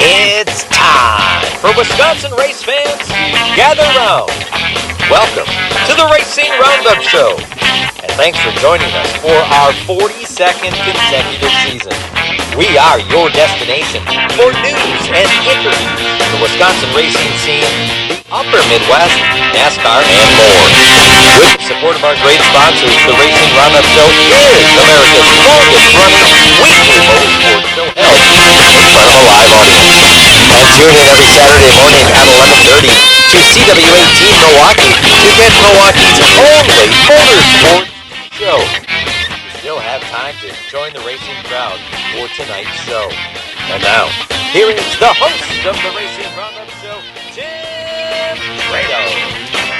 It's time for Wisconsin race fans to gather round. Welcome to the Racing Roundup Show, and thanks for joining us for our 42nd consecutive season. We are your destination for news and interviews from the Wisconsin racing scene, the upper Midwest, NASCAR, and more. With the support of our great sponsors, the Racing Roundup Show is America's longest running weekly motorsport show held in front of a live audience. And tune in every Saturday morning at 11:30 to CW18 Milwaukee to get Milwaukee's only motorsport show. You still have time to join the racing crowd for tonight's show. And now, here is the host of the Racing Roundup Show, Tim Trado.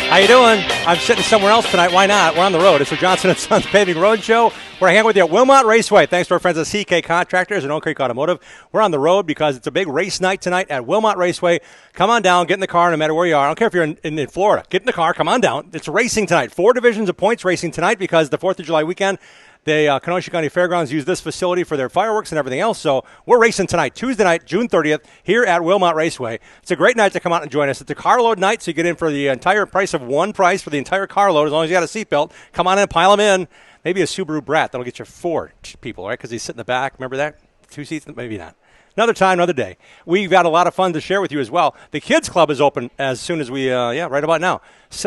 How you doing? I'm sitting somewhere else tonight. Why not? We're on the road. It's the Johnson & Sons Paving Road Show. We're hanging with you at Wilmot Raceway. Thanks to our friends at CK Contractors and Oak Creek Automotive. We're on the road because it's a big race night tonight at Wilmot Raceway. Come on down. Get in the car no matter where you are. I don't care if you're in Florida. Get in the car. Come on down. It's racing tonight. 4 divisions of points racing tonight because the 4th of July weekend, the Kenosha County Fairgrounds use this facility for their fireworks and everything else. So we're racing tonight, Tuesday night, June 30th, here at Wilmot Raceway. It's a great night to come out and join us. It's a carload night, so you get in for the entire price of one price for the entire carload, as long as you got a seatbelt. Come on in, pile them in. Maybe a Subaru Brat. That'll get you 4 people, right? Because he's sitting in the back. Remember that? 2 seats? Maybe not. Another time, another day. We've got a lot of fun to share with you as well. The Kids Club is open as soon as we, right about now.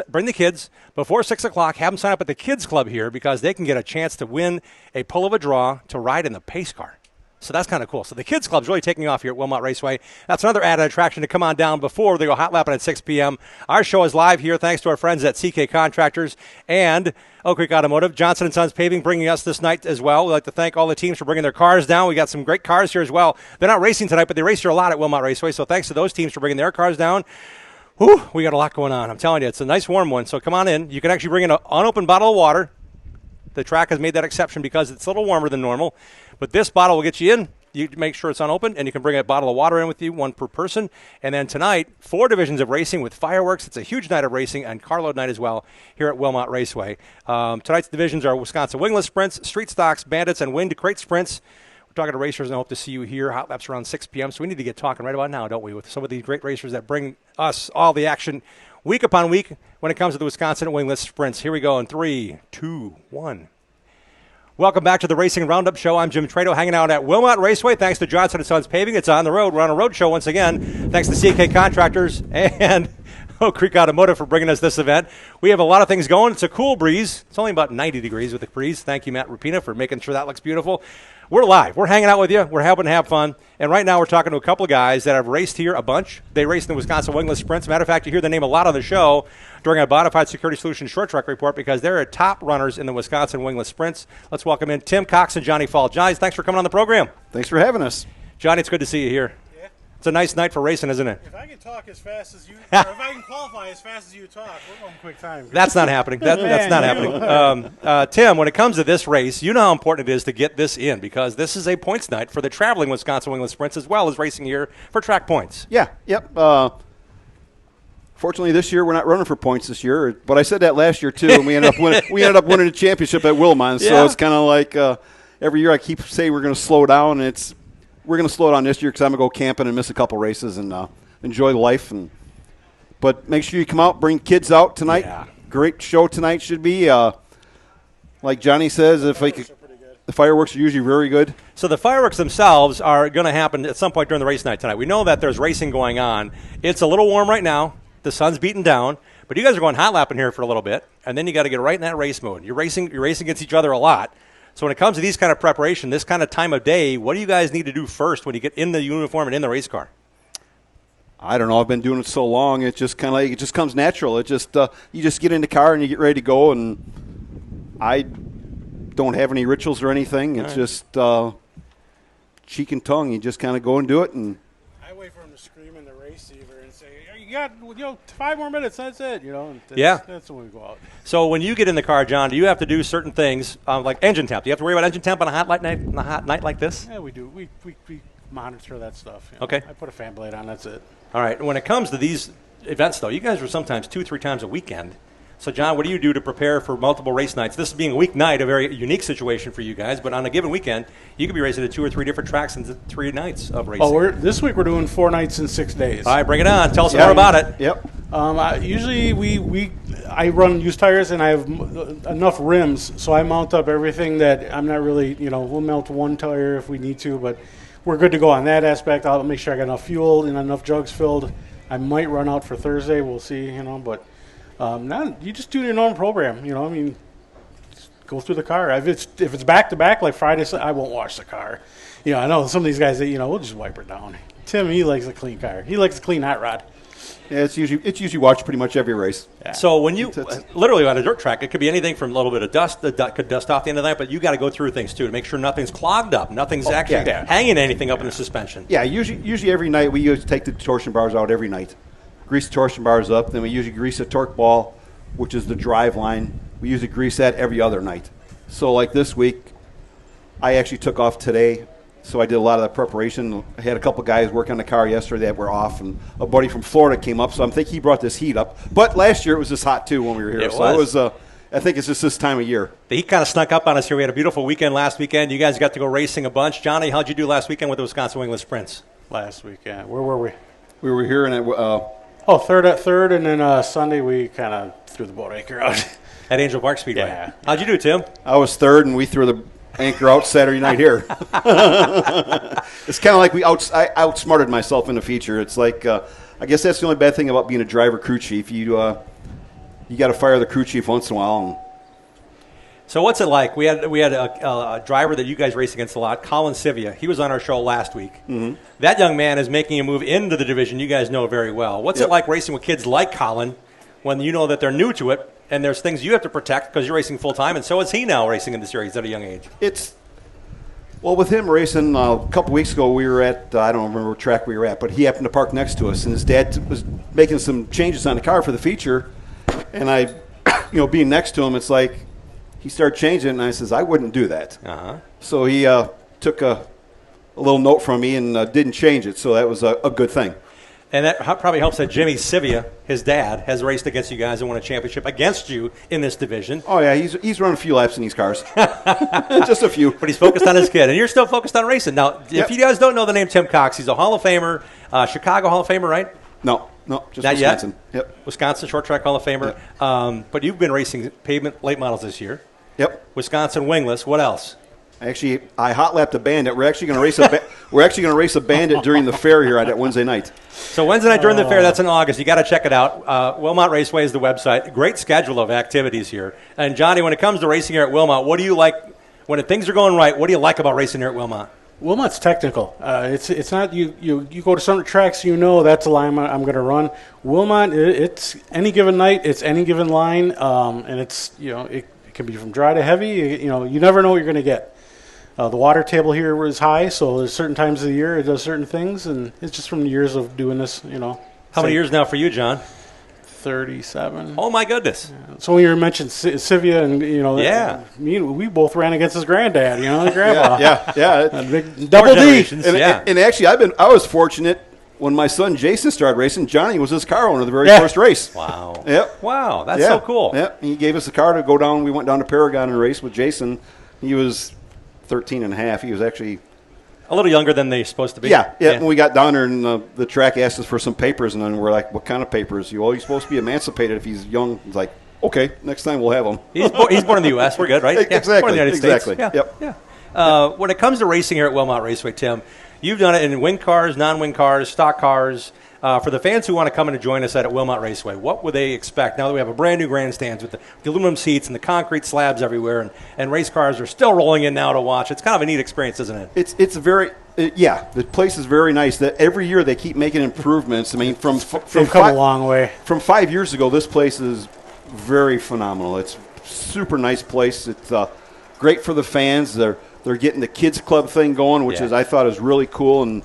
Bring the kids before 6 o'clock. Have them sign up at the Kids Club here because they can get a chance to win a pull of a draw to ride in the pace car. So that's kind of cool. So the Kids Club's really taking off here at Wilmot Raceway. That's another added attraction to come on down before they go hot lapping at 6 p.m. Our show is live here thanks to our friends at CK Contractors and Oak Creek Automotive. Johnson & Sons Paving bringing us this night as well. We'd like to thank all the teams for bringing their cars down. We got some great cars here as well. They're not racing tonight, but they race here a lot at Wilmot Raceway. So thanks to those teams for bringing their cars down. Whew, we got a lot going on. I'm telling you, it's a nice warm one. So come on in. You can actually bring in an unopened bottle of water. The track has made that exception because it's a little warmer than normal. But this bottle will get you in. You make sure it's unopened, and you can bring a bottle of water in with you, 1 per person. And then tonight, 4 divisions of racing with fireworks. It's a huge night of racing and carload night as well here at Wilmot Raceway. Tonight's divisions are Wisconsin Wingless Sprints, Street Stocks, Bandits, and Winged Crate Sprints. We're talking to racers, and I hope to see you here. Hot laps around 6 p.m., so we need to get talking right about now, don't we, with some of these great racers that bring us all the action week upon week when it comes to the Wisconsin Wingless Sprints. Here we go in 3, 2, 1. Welcome back to the Racing Roundup Show. I'm Jim Trado, hanging out at Wilmot Raceway. Thanks to Johnson & Sons Paving. It's on the road. We're on a road show once again. Thanks to CK Contractors and Oak Creek Automotive for bringing us this event. We have a lot of things going. It's a cool breeze. It's only about 90 degrees with the breeze. Thank you, Matt Rapina, for making sure that looks beautiful. We're live. We're hanging out with you. We're helping to have fun. And right now we're talking to a couple of guys that have raced here a bunch. They raced in the Wisconsin Wingless Sprints. Matter of fact, you hear their name a lot on the show during our Bonafide Security Solutions Short Track Report because they're top runners in the Wisconsin Wingless Sprints. Let's welcome in Tim Cox and Johnny Fall. Johnny, thanks for coming on the program. Thanks for having us. Johnny, it's good to see you here. Yeah. It's a nice night for racing, isn't it? If I can talk as fast as you, or if I can qualify as fast as you talk, we're going quick time. That's not happening. That's not happening. Tim, when it comes to this race, you know how important it is to get this in because this is a points night for the traveling Wisconsin Wingless Sprints as well as racing here for track points. Yeah, yep. Fortunately, this year we're not running for points this year, but I said that last year too, and we ended up winning the championship at Wilmot. So it's kind of like every year I keep saying we're going to slow down, and we're going to slow down this year because I'm going to go camping and miss a couple races and enjoy life. But make sure you come out, bring kids out tonight. Yeah. Great show tonight should be. Like Johnny says, the fireworks are usually very good. So the fireworks themselves are going to happen at some point during the race night tonight. We know that there's racing going on. It's a little warm right now. The sun's beating down, but you guys are going hot lapping here for a little bit, and then you got to get right in that race mode. You're racing against each other a lot. So when it comes to these kind of preparation, this kind of time of day, what do you guys need to do first when you get in the uniform and in the race car? I don't know. I've been doing it so long. It just kind of like it just comes natural. It just you just get in the car and you get ready to go. And I don't have any rituals or anything. It's just cheek and tongue. You just kind of go and do it. And I wait for him to scream in the receiver and say, "You got 5 more minutes. That's it." That's when we go out. So when you get in the car, John, do you have to do certain things like engine temp? Do you have to worry about engine temp on a hot night like this? Yeah, we do. We monitor that stuff. Okay. I put a fan blade on. That's it. All right. When it comes to these events, though, you guys are sometimes 2-3 times a weekend. So, John, what do you do to prepare for multiple race nights? This being a weeknight, a very unique situation for you guys, but on a given weekend, you could be racing at 2 or 3 different tracks in 3 nights of racing. Oh, this week we're doing 4 nights in 6 days. All right, bring it on. Tell us more about it. Yep. Usually I run used tires and I have enough rims, so I mount up everything that I'm not really, we'll mount one tire if we need to, but we're good to go on that aspect. I'll make sure I got enough fuel and enough jugs filled. I might run out for Thursday. We'll see, but you just do your normal program, just go through the car. If it's back to back like Friday, I won't wash the car. I know some of these guys that we'll just wipe it down. Tim, he likes a clean car. He likes a clean hot rod. Yeah, it's usually watched pretty much every race. Yeah. So when you literally on a dirt track, it could be anything from a little bit of dust that could dust off the end of the night, but you got to go through things too to make sure nothing's clogged up, nothing's hanging anything up in the suspension. Yeah, usually every night we take the torsion bars out every night, grease the torsion bars up. Then we usually grease the torque ball, which is the drive line. We usually grease that every other night. So like this week, I actually took off today. So I did a lot of the preparation. I had a couple guys work on the car yesterday that were off, and a buddy from Florida came up. So I think he brought this heat up. But last year it was this hot too when we were here. It was. I think it's just this time of year. The heat kind of snuck up on us here. We had a beautiful weekend last weekend. You guys got to go racing a bunch. Johnny, how'd you do last weekend with the Wisconsin Wingless Sprints? Last weekend, where were we? We were here and third, and then Sunday we kind of threw the boat anchor out at Angel Park Speedway. Yeah. How'd you do, Tim? I was third, and we threw the anchor out Saturday night here. It's kind of like I outsmarted myself in the feature. It's like I guess that's the only bad thing about being a driver crew chief. You got to fire the crew chief once in a while. So what's it like? We had a driver that you guys race against a lot, Colin Sivia. He was on our show last week. Mm-hmm. That young man is making a move into the division you guys know very well. What's it like racing with kids like Colin when you know that they're new to it and there's things you have to protect because you're racing full time, and so is he now racing in the series at a young age? With him racing a couple weeks ago, we were at, I don't remember what track we were at, but he happened to park next to us, and his dad was making some changes on the car for the feature, and I, being next to him, it's like he started changing it, and I says, I wouldn't do that. Uh-huh. So he took a little note from me and didn't change it, so that was a good thing. And that probably helps that Jimmy Sivia, his dad, has raced against you guys and won a championship against you in this division. Oh, yeah, he's run a few laps in these cars. Just a few. But he's focused on his kid, and you're still focused on racing. Now, if you guys don't know the name Tim Cox, he's a Hall of Famer, Chicago Hall of Famer, right? No, just not Wisconsin. Yet. Yep. Wisconsin Short Track Hall of Famer. Yep. But you've been racing pavement late models this year. Yep. Wisconsin Wingless. What else? Actually, I hot lapped a Bandit. We're actually going to race a Bandit during the fair here on that Wednesday night. So Wednesday night during the fair, that's in August. You got to check it out. Wilmot Raceway is the website. Great schedule of activities here. And Johnny, when it comes to racing here at Wilmot, what do you like when things are going right? What do you like about racing here at Wilmot? Wilmot's technical. It's not you go to some tracks, that's the line I'm going to run. Wilmot, it's any given night, it's any given line, and it's it can be from dry to heavy. You never know what you're going to get. The water table here is high, so there's certain times of the year it does certain things, and it's just from the years of doing this, How many years now for you, John? 37. Oh, my goodness. Yeah. So when you mentioned Sivia and, we both ran against his granddad, his grandpa. Yeah. Big double D. And actually, I was fortunate when my son Jason started racing. Johnny was his car owner the very first race. Wow. Yep. Wow, that's so cool. Yep. He gave us a car to go down. We went down to Paragon and race with Jason. He was 13 and a half. He was actually a little younger than they're supposed to be. Yeah. When we got down there and the track asked us for some papers, and then we're like, what kind of papers? He's supposed to be emancipated if he's young. He's like, okay, next time we'll have him. He's born in the U.S. We're good, right? Exactly. Born in the United States. Yeah. When it comes to racing here at Wilmot Raceway, Tim, you've done it in wing cars, non-wing cars, stock cars. For the fans who want to come in and join us at Wilmot Raceway, what would they expect now that we have a brand new grandstands with the aluminum seats and the concrete slabs everywhere, and race cars are still rolling in now to watch? It's kind of a neat experience, isn't it? It's very the place is very nice. That every year they keep making improvements. I mean, they've come a long way. From 5 years ago, this place is very phenomenal. It's a super nice place. It's great for the fans. They're getting the kids club thing going, which I thought is really cool, and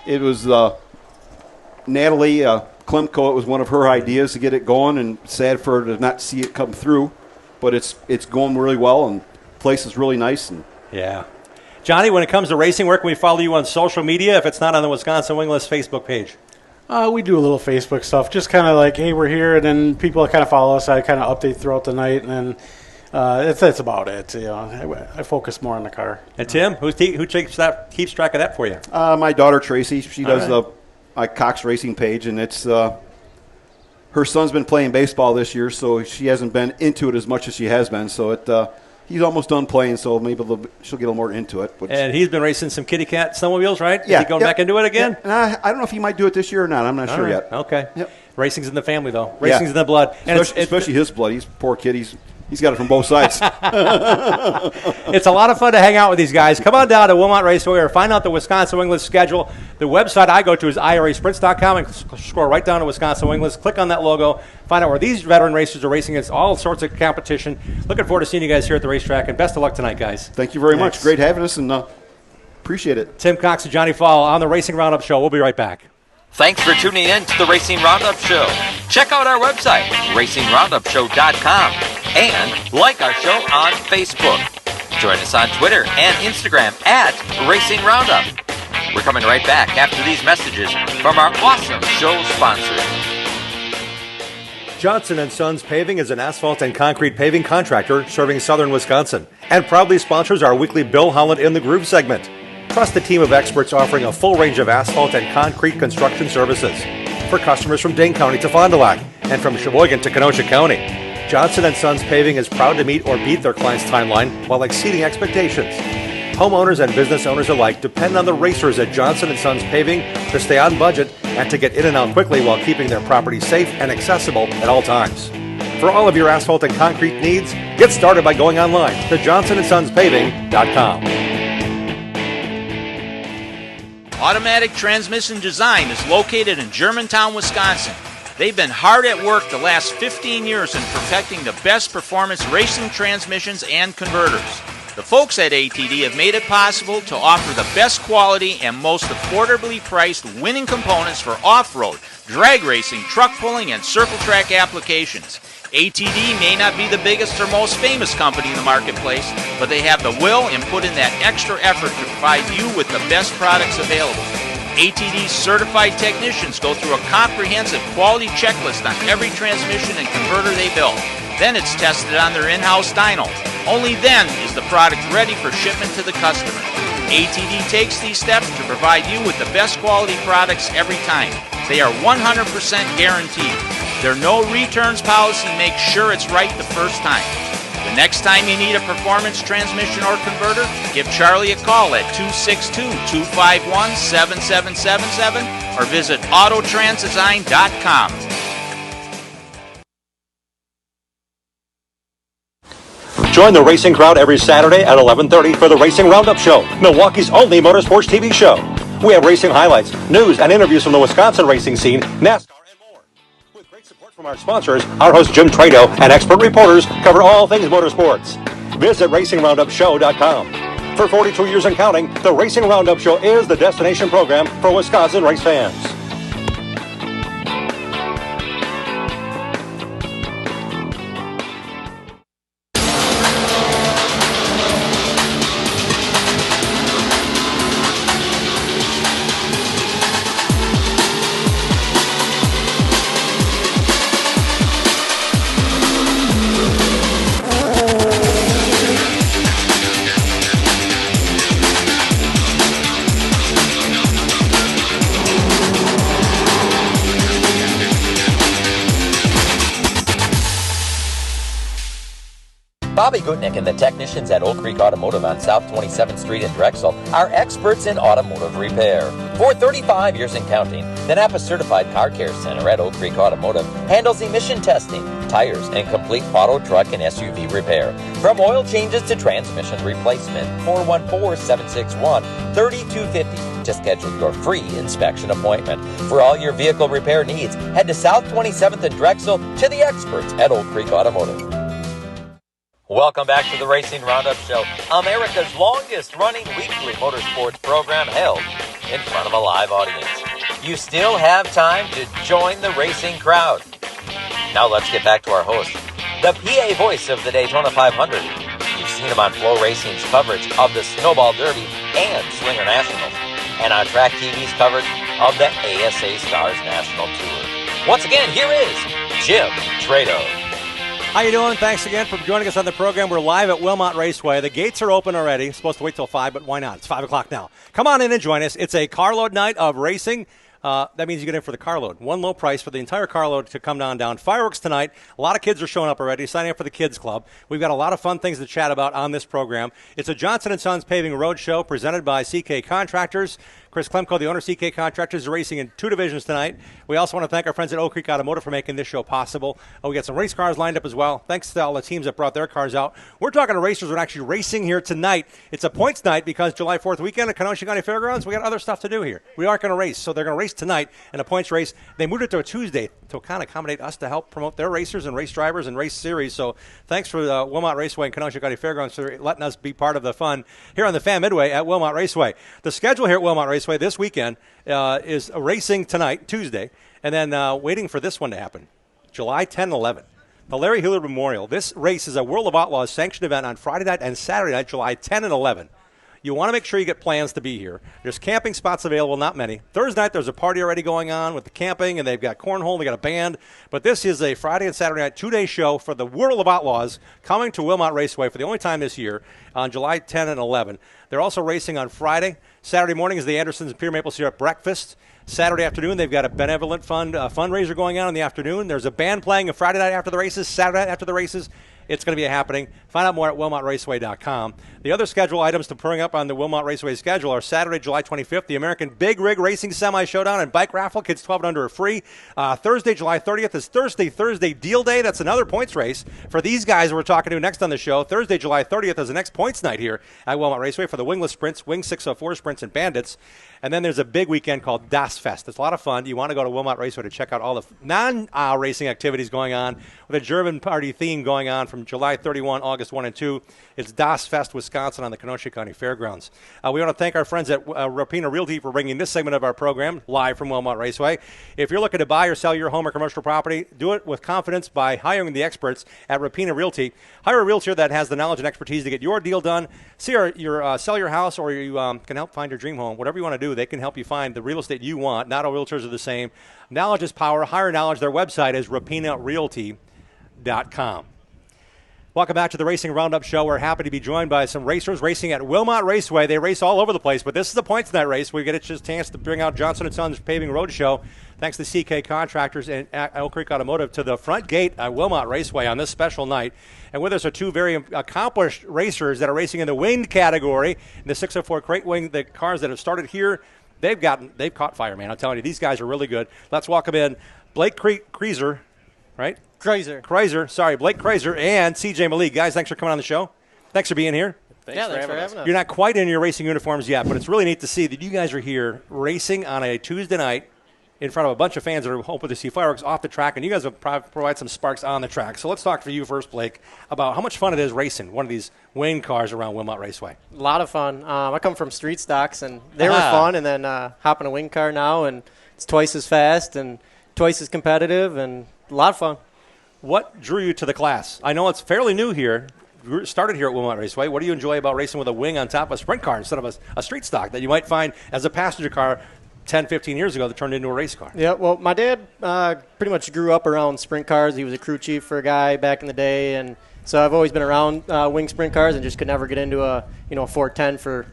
it was. Natalie Klemko, it was one of her ideas to get it going, and sad for her to not see it come through, but it's going really well, and the place is really nice. Johnny, when it comes to racing, where can we follow you on social media if it's not on the Wisconsin Wingless Facebook page? We do a little Facebook stuff, just kind of like, hey, we're here, and then people kind of follow us. I kind of update throughout the night, and then that's about it. I focus more on the car. And Tim, who keeps track of that for you? My daughter Tracy. She does the Cox Racing page, and it's her son's been playing baseball this year, so she hasn't been into it as much as she has been. So he's almost done playing, so maybe she'll get a little more into it. And he's been racing some kitty cat snowmobiles, right? Yeah. Is he going back into it again? Yeah. And I don't know if he might do it this year or not. I'm not sure yet. Okay. Yep. Racing's in the family, though. Racing's in the blood. And especially his blood. He's a poor kid. He's got it from both sides. It's a lot of fun to hang out with these guys. Come on down to Wilmot Raceway or find out the Wisconsin Wingless schedule. The website I go to is IRAsprints.com and scroll right down to Wisconsin Wingless. Click on that logo. Find out where these veteran racers are racing against all sorts of competition. Looking forward to seeing you guys here at the racetrack, and best of luck tonight, guys. Thank you very much. Great having us, and appreciate it. Tim Cox and Johnny Fall on the Racing Roundup Show. We'll be right back. Thanks for tuning in to the Racing Roundup Show. Check out our website, racingroundupshow.com, and like our show on Facebook. Join us on Twitter and Instagram at Racing Roundup. We're coming right back after these messages from our awesome show sponsors. Johnson & Sons Paving is an asphalt and concrete paving contractor serving southern Wisconsin and proudly sponsors our weekly Bill Holland in the Groove segment. Trust the team of experts offering a full range of asphalt and concrete construction services for customers from Dane County to Fond du Lac and from Sheboygan to Kenosha County. Johnson & Sons Paving is proud to meet or beat their clients' timeline while exceeding expectations. Homeowners and business owners alike depend on the racers at Johnson & Sons Paving to stay on budget and to get in and out quickly while keeping their property safe and accessible at all times. For all of your asphalt and concrete needs, get started by going online to johnsonsonspaving.com. Automatic Transmission Design is located in Germantown, Wisconsin. They've been hard at work the last 15 years in perfecting the best performance racing transmissions and converters. The folks at ATD have made it possible to offer the best quality and most affordably priced winning components for off-road, drag racing, truck pulling, and circle track applications. ATD may not be the biggest or most famous company in the marketplace, but they have the will and put in that extra effort to provide you with the best products available. ATD's certified technicians go through a comprehensive quality checklist on every transmission and converter they build. Then it's tested on their in-house dyno. Only then is the product ready for shipment to the customer. ATD takes these steps to provide you with the best quality products every time. They are 100% guaranteed. Their no returns policy makes sure it's right the first time. The next time you need a performance transmission or converter, give Charlie a call at 262-251-7777 or visit autotransdesign.com. Join the racing crowd every Saturday at 11:30 for the Racing Roundup Show, Milwaukee's only motorsports TV show. We have racing highlights, news, and interviews from the Wisconsin racing scene, NASCAR, and more. With great support from our sponsors, our host Jim Trado and expert reporters cover all things motorsports. Visit racingroundupshow.com. For 42 years and counting, the Racing Roundup Show is the destination program for Wisconsin race fans. Bobby Gutnick and the technicians at Oak Creek Automotive on South 27th Street in Drexel are experts in automotive repair. For 35 years and counting, the Napa Certified Car Care Center at Oak Creek Automotive handles emission testing, tires, and complete auto, truck, and SUV repair. From oil changes to transmission replacement, 414-761-3250 to schedule your free inspection appointment. For all your vehicle repair needs, head to South 27th in Drexel to the experts at Oak Creek Automotive. Welcome back to the Racing Roundup Show, America's longest-running weekly motorsports program held in front of a live audience. You still have time to join the racing crowd. Now let's get back to our host, the PA voice of the Daytona 500. You've seen him on Flow Racing's coverage of the Snowball Derby and Swinger Nationals, and on Track TV's coverage of the ASA Stars National Tour. Once again, here is Jim Trado. How you doing? Thanks again for joining us on the program. We're live at Wilmot Raceway. The gates are open already. Supposed to wait till 5, but why not? It's 5 o'clock now. Come on in and join us. It's a carload night of racing. That means you get in for the carload. One low price for the entire carload to come down. Fireworks tonight. A lot of kids are showing up already, signing up for the Kids Club. We've got a lot of fun things to chat about on this program. It's a Johnson & Sons Paving Road Show presented by CK Contractors. Chris Klemko, the owner of CK Contractors, is racing in 2 divisions tonight. We also want to thank our friends at Oak Creek Automotive for making this show possible. We got some race cars lined up as well. Thanks to all the teams that brought their cars out. We're talking to racers that are actually racing here tonight. It's a points night because July 4th weekend at Kenosha County Fairgrounds, we got other stuff to do here. We aren't going to race, so they're going to race tonight in a points race. They moved it to a Tuesday to kind of accommodate us to help promote their racers and race drivers and race series. So thanks for Wilmot Raceway and Kenosha County Fairgrounds for letting us be part of the fun here on the Fan Midway at Wilmot Raceway. The schedule here at Wilmot Raceway this weekend is racing tonight, Tuesday, and then waiting for this one to happen, July 10 and 11. The Larry Hillard Memorial. This race is a World of Outlaws sanctioned event on Friday night and Saturday night, July 10 and 11. You want to make sure you get plans to be here. There's camping spots available, not many. Thursday night, there's a party already going on with the camping, and they've got cornhole, they got a band. But this is a Friday and Saturday night, 2-day show for the World of Outlaws coming to Wilmot Raceway for the only time this year on July 10 and 11. They're also racing on Friday. Saturday morning is the Andersons and Pier Maple Syrup breakfast. Saturday afternoon, they've got a benevolent fundraiser going on in the afternoon. There's a band playing a Friday night after the races, Saturday night after the races. It's going to be happening. Find out more at WilmotRaceway.com. The other schedule items to bring up on the Wilmot Raceway schedule are Saturday, July 25th, the American Big Rig Racing Semi-Showdown and Bike Raffle. Kids 12 and under are free. Thursday, July 30th is Thursday Deal Day. That's another points race for these guys we're talking to next on the show. Thursday, July 30th is the next points night here at Wilmot Raceway for the wingless sprints, wing 604 sprints, and bandits. And then there's a big weekend called Das Fest. It's a lot of fun. You want to go to Wilmot Raceway to check out all the non-racing activities going on with a German party theme going on from July 31, August 1 and 2. It's Das Fest, Wisconsin on the Kenosha County Fairgrounds. We want to thank our friends at Rapina Realty for bringing this segment of our program live from Wilmot Raceway. If you're looking to buy or sell your home or commercial property, do it with confidence by hiring the experts at Rapina Realty. Hire a realtor that has the knowledge and expertise to get your deal done. Sell your house, or you can help find your dream home. Whatever you want to do, they can help you find the real estate you want. Not all realtors are the same. Knowledge is power. Hire knowledge. Their website is rapinarealty.com. Welcome back to the Racing Roundup Show. We're happy to be joined by some racers racing at Wilmot Raceway. They race all over the place, but this is a points night race. We get a chance to bring out Johnson & Sons Paving Road Show, thanks to CK Contractors and Oak Creek Automotive, to the front gate at Wilmot Raceway on this special night. And with us are 2 very accomplished racers that are racing in the winged category, in the 604 crate wing. The cars that have started here, they've caught fire, man. I'm telling you, these guys are really good. Let's welcome in Blake Kreiser, right? Blake Kreiser and CJ Malik. Guys, thanks for coming on the show. Thanks for being here. Thanks for having us. You're not quite in your racing uniforms yet, but it's really neat to see that you guys are here racing on a Tuesday night in front of a bunch of fans that are hoping to see fireworks off the track, and you guys will provide some sparks on the track. So let's talk for you first, Blake, about how much fun it is racing one of these Wayne cars around Wilmot Raceway. A lot of fun. I come from street stocks, and they were fun, and then hop in a wing car now, and it's twice as fast and twice as competitive, and a lot of fun. What drew you to the class? I know it's fairly new here. You started here at Wilmot Raceway. What do you enjoy about racing with a wing on top of a sprint car instead of a street stock that you might find as a passenger car 10, 15 years ago that turned into a race car? Yeah, well, my dad pretty much grew up around sprint cars. He was a crew chief for a guy back in the day, and so I've always been around wing sprint cars and just could never get into a 410 for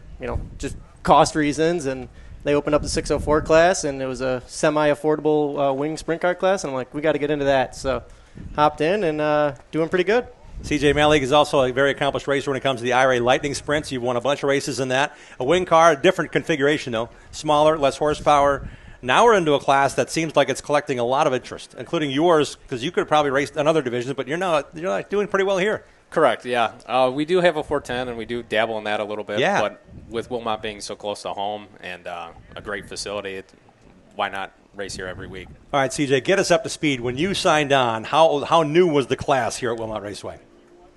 just cost reasons. And they opened up the 604 class, and it was a semi-affordable wing sprint car class, and I'm like, we got to get into that. So hopped in and doing pretty good. CJ Malik is also a very accomplished racer when it comes to the IRA Lightning Sprints. You've won a bunch of races in that. A wing car, a different configuration though, smaller, less horsepower. Now we're into a class that seems like it's collecting a lot of interest, including yours, because you could have probably raced in other divisions, but you're not doing pretty well here. Correct, yeah. We do have a 410, and we do dabble in that a little bit. Yeah. But with Wilmot being so close to home and a great facility, why not race here every week? All right, CJ, get us up to speed. When you signed on, how new was the class here at Wilmot Raceway?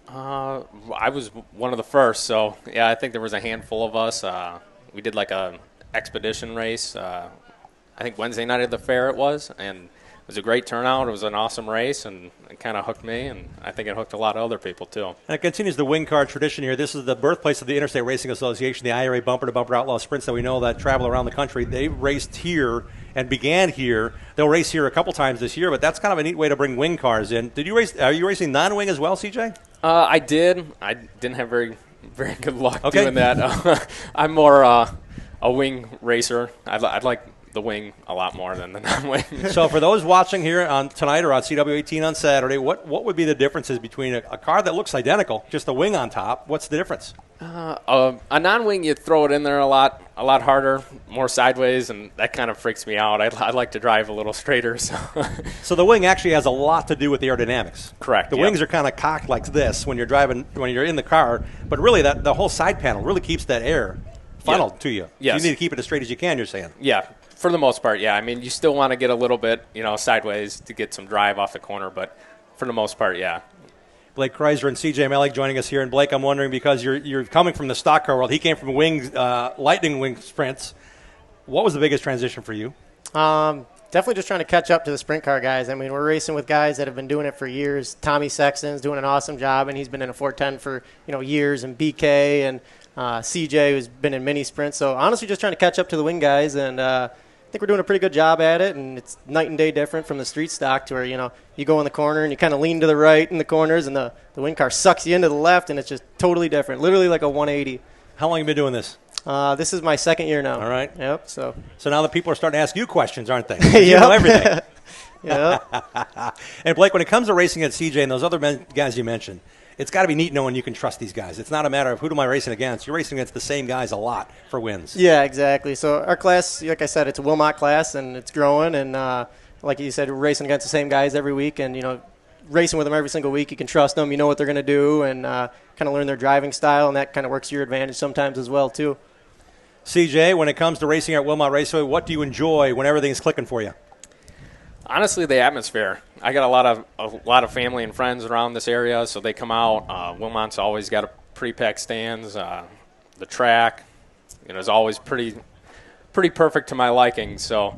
I was one of the first, so yeah, I think there was a handful of us. We did like a expedition race. I think Wednesday night at the fair it was, and was a great turnout. It was an awesome race, and it kind of hooked me, and I think it hooked a lot of other people too. And it continues the wing car tradition here. This is the birthplace of the Interstate Racing Association, the IRA bumper-to-bumper outlaw sprints that we know that travel around the country. They raced here and began here. They'll race here a couple times this year, but that's kind of a neat way to bring wing cars in. Did you race? Are you racing non-wing as well, CJ? I did. I didn't have very good luck doing that. I'm more a wing racer. I'd like the wing a lot more than the non-wing. So for those watching here on tonight or on CW18 on Saturday, what would be the differences between a car that looks identical, just a wing on top? What's the difference? A non-wing, you throw it in there a lot harder, more sideways, and that kind of freaks me out. I like to drive a little straighter. So the wing actually has a lot to do with the aerodynamics. Correct. The wings are kind of cocked like this when you're driving, when you're in the car, but really the whole side panel really keeps that air funneled to you. Yes. So you need to keep it as straight as you can, you're saying. Yeah. For the most part, yeah. I mean, you still want to get a little bit, sideways to get some drive off the corner, but for the most part, yeah. Blake Kreiser and CJ Mellick joining us here. And Blake, I'm wondering, because you're coming from the stock car world, he came from lightning wing sprints. What was the biggest transition for you? Definitely just trying to catch up to the sprint car guys. I mean, we're racing with guys that have been doing it for years. Tommy Sexton's doing an awesome job, and he's been in a 410 for years, and BK and CJ, who's been in mini sprints. So honestly, just trying to catch up to the wing guys, and I think we're doing a pretty good job at it. And it's night and day different from the street stock, to where you go in the corner and you kind of lean to the right in the corners, and the wing car sucks you into the left, and it's just totally different, literally like a 180. How long have you been doing this? This is my second year now. All right. Yep. So now the people are starting to ask you questions, aren't they? Yep. You know everything. Yeah. And Blake, when it comes to racing at CJ and those other guys you mentioned, it's got to be neat knowing you can trust these guys. It's not a matter of who am I racing against. You're racing against the same guys a lot for wins. Yeah, exactly. So our class, like I said, it's a Wilmot class, and it's growing. And like you said, we're racing against the same guys every week. And, racing with them every single week, you can trust them. You know what they're going to do, and kind of learn their driving style, and that kind of works to your advantage sometimes as well, too. CJ, when it comes to racing at Wilmot Raceway, what do you enjoy when everything's clicking for you? Honestly, the atmosphere. I got a lot of family and friends around this area, so they come out. Wilmot's always got a pre-packed stands. The track, is always pretty perfect to my liking. So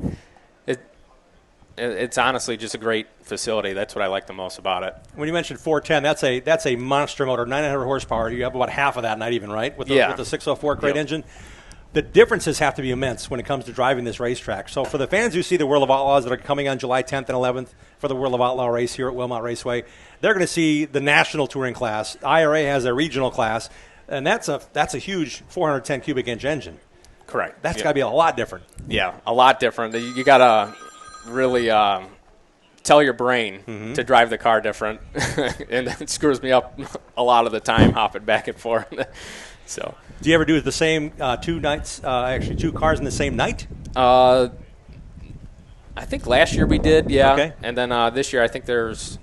it's honestly just a great facility. That's what I like the most about it. When you mentioned 410, that's a monster motor, 900 horsepower. You have about half of that, not even, right? With the 604 crate engine. The differences have to be immense when it comes to driving this racetrack. So for the fans who see the World of Outlaws that are coming on July 10th and 11th for the World of Outlaw race here at Wilmot Raceway, they're going to see the national touring class. IRA has a regional class, and that's a huge 410 cubic inch engine. Correct. That's got to be a lot different. Yeah, a lot different. You got to really tell your brain to drive the car different, and it screws me up a lot of the time hopping back and forth. So, do you ever do the same two cars in the same night? I think last year we did, yeah. Okay. And then this year I think there's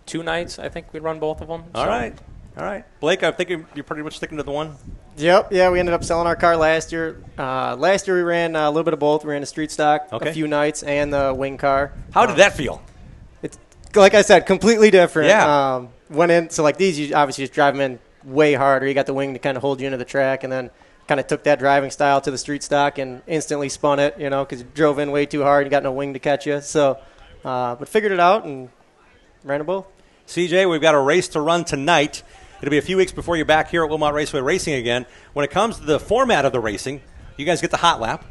2 nights. I think we run both of them. All right. Blake, I think you're pretty much sticking to the one. Yep. Yeah, we ended up selling our car last year. Last year we ran a little bit of both. We ran a street stock a few nights and the wing car. How did that feel? It's, like I said, completely different. Yeah. Went in, so like these, you obviously just drive them in way harder. You got the wing to kind of hold you into the track, and then kind of took that driving style to the street stock and instantly spun it, because you drove in way too hard and got no wing to catch you. So, but figured it out and ran them both. CJ, we've got a race to run tonight. It'll be a few weeks before you're back here at Wilmot Raceway racing again. When it comes to the format of the racing, you guys get the hot lap.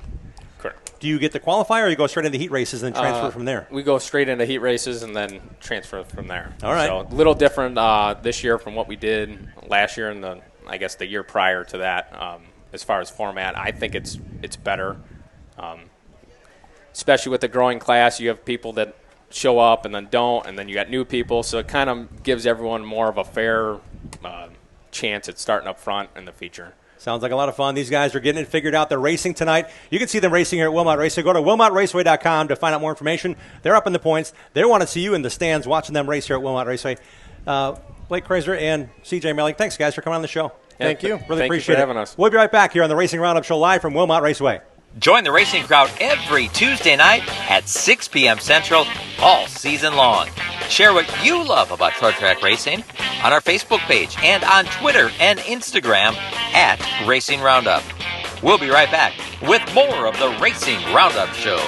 Correct. Do you get the qualifier, or you go straight into heat races and transfer from there? We go straight into heat races and then transfer from there. All right. So a little different this year from what we did last year and the year prior to that. As far as format, I think it's better. Especially with the growing class, you have people that show up and then don't, and then you got new people. So it kind of gives everyone more of a fair chance at starting up front in the feature. Sounds like a lot of fun. These guys are getting it figured out. They're racing tonight. You can see them racing here at Wilmot Raceway. Go to wilmotraceway.com to find out more information. They're up in the points. They want to see you in the stands watching them race here at Wilmot Raceway. Blake Kreiser and CJ Mellick, thanks, guys, for coming on the show. Thank you. Really Thank appreciate you for having us. We'll be right back here on the Racing Roundup Show live from Wilmot Raceway. Join the racing crowd every Tuesday night at 6 p.m. Central all season long. Share what you love about short track racing on our Facebook page and on Twitter and Instagram at Racing Roundup. We'll be right back with more of the Racing Roundup Show.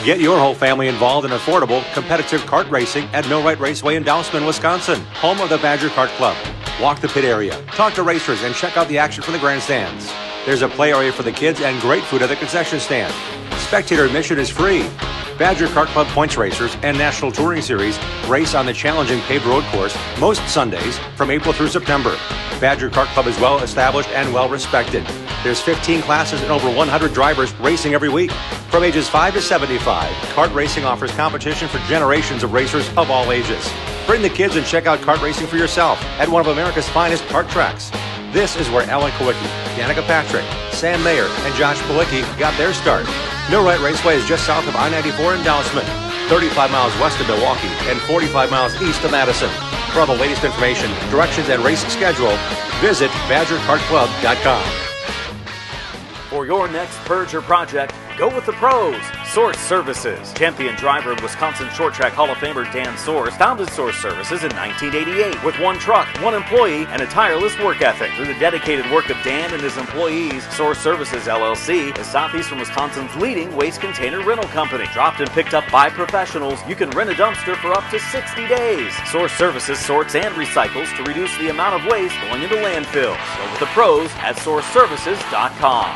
Get your whole family involved in affordable, competitive kart racing at Millwright Raceway in Dousman, Wisconsin, home of the Badger Kart Club. Walk the pit area, talk to racers, and check out the action from the grandstands. There's a play area for the kids and great food at the concession stand. Spectator admission is free. Badger Kart Club points racers and National Touring Series race on the challenging paved road course most Sundays from April through September. Badger Kart Club is well established and well respected. There's 15 classes and over 100 drivers racing every week. From ages 5 to 75, kart racing offers competition for generations of racers of all ages. Bring the kids and check out kart racing for yourself at one of America's finest kart tracks. This is where Alan Kowicki, Danica Patrick, Sam Mayer, and Josh Palicki got their start. Millwright Raceway is just south of I-94 in Dousman, 35 miles west of Milwaukee, and 45 miles east of Madison. For all the latest information, directions, and race schedule, visit BadgerKartClub.com. For your next purge or project, go with the pros. Source Services. Champion driver and Wisconsin Short Track Hall of Famer Dan Source founded Source Services in 1988 with one truck, one employee, and a tireless work ethic. Through the dedicated work of Dan and his employees, Source Services LLC is Southeastern Wisconsin's leading waste container rental company. Dropped and picked up by professionals, you can rent a dumpster for up to 60 days. Source Services sorts and recycles to reduce the amount of waste going into landfills. Go with the pros at sourceservices.com.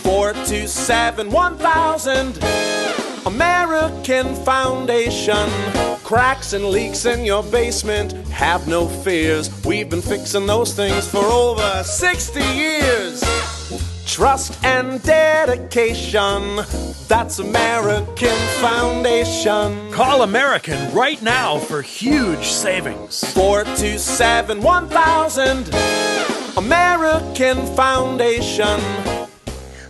427-1000 American Foundation. Cracks and leaks in your basement, have no fears. We've been fixing those things for over 60 years. Trust and dedication, that's American Foundation. Call American right now for huge savings. 427-1000 American Foundation.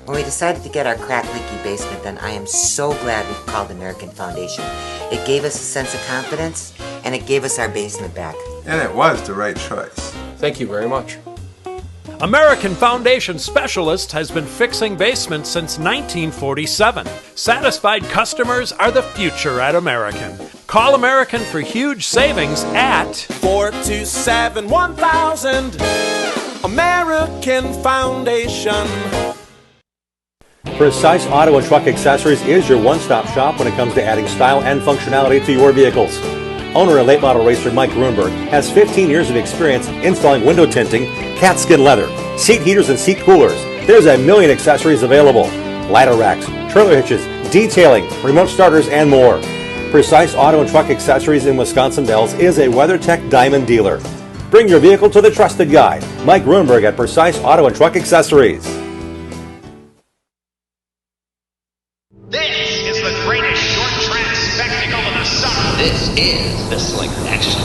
When we decided to get our crack leaky basement done, I am so glad we called American Foundation. It gave us a sense of confidence, and it gave us our basement back. And it was the right choice. Thank you very much. American Foundation Specialist has been fixing basements since 1947. Satisfied customers are the future at American. Call American for huge savings at 427-1000 American Foundation. Precise Auto and Truck Accessories is your one-stop shop when it comes to adding style and functionality to your vehicles. Owner and late model racer Mike Grunberg has 15 years of experience installing window tinting, cat skin leather, seat heaters, and seat coolers. There's a million accessories available. Ladder racks, trailer hitches, detailing, remote starters, and more. Precise Auto and Truck Accessories in Wisconsin Dells is a WeatherTech Diamond dealer. Bring your vehicle to the trusted guy, Mike Grunberg at Precise Auto and Truck Accessories. This is the greatest short track spectacle of the summer. This is the Slinger Action.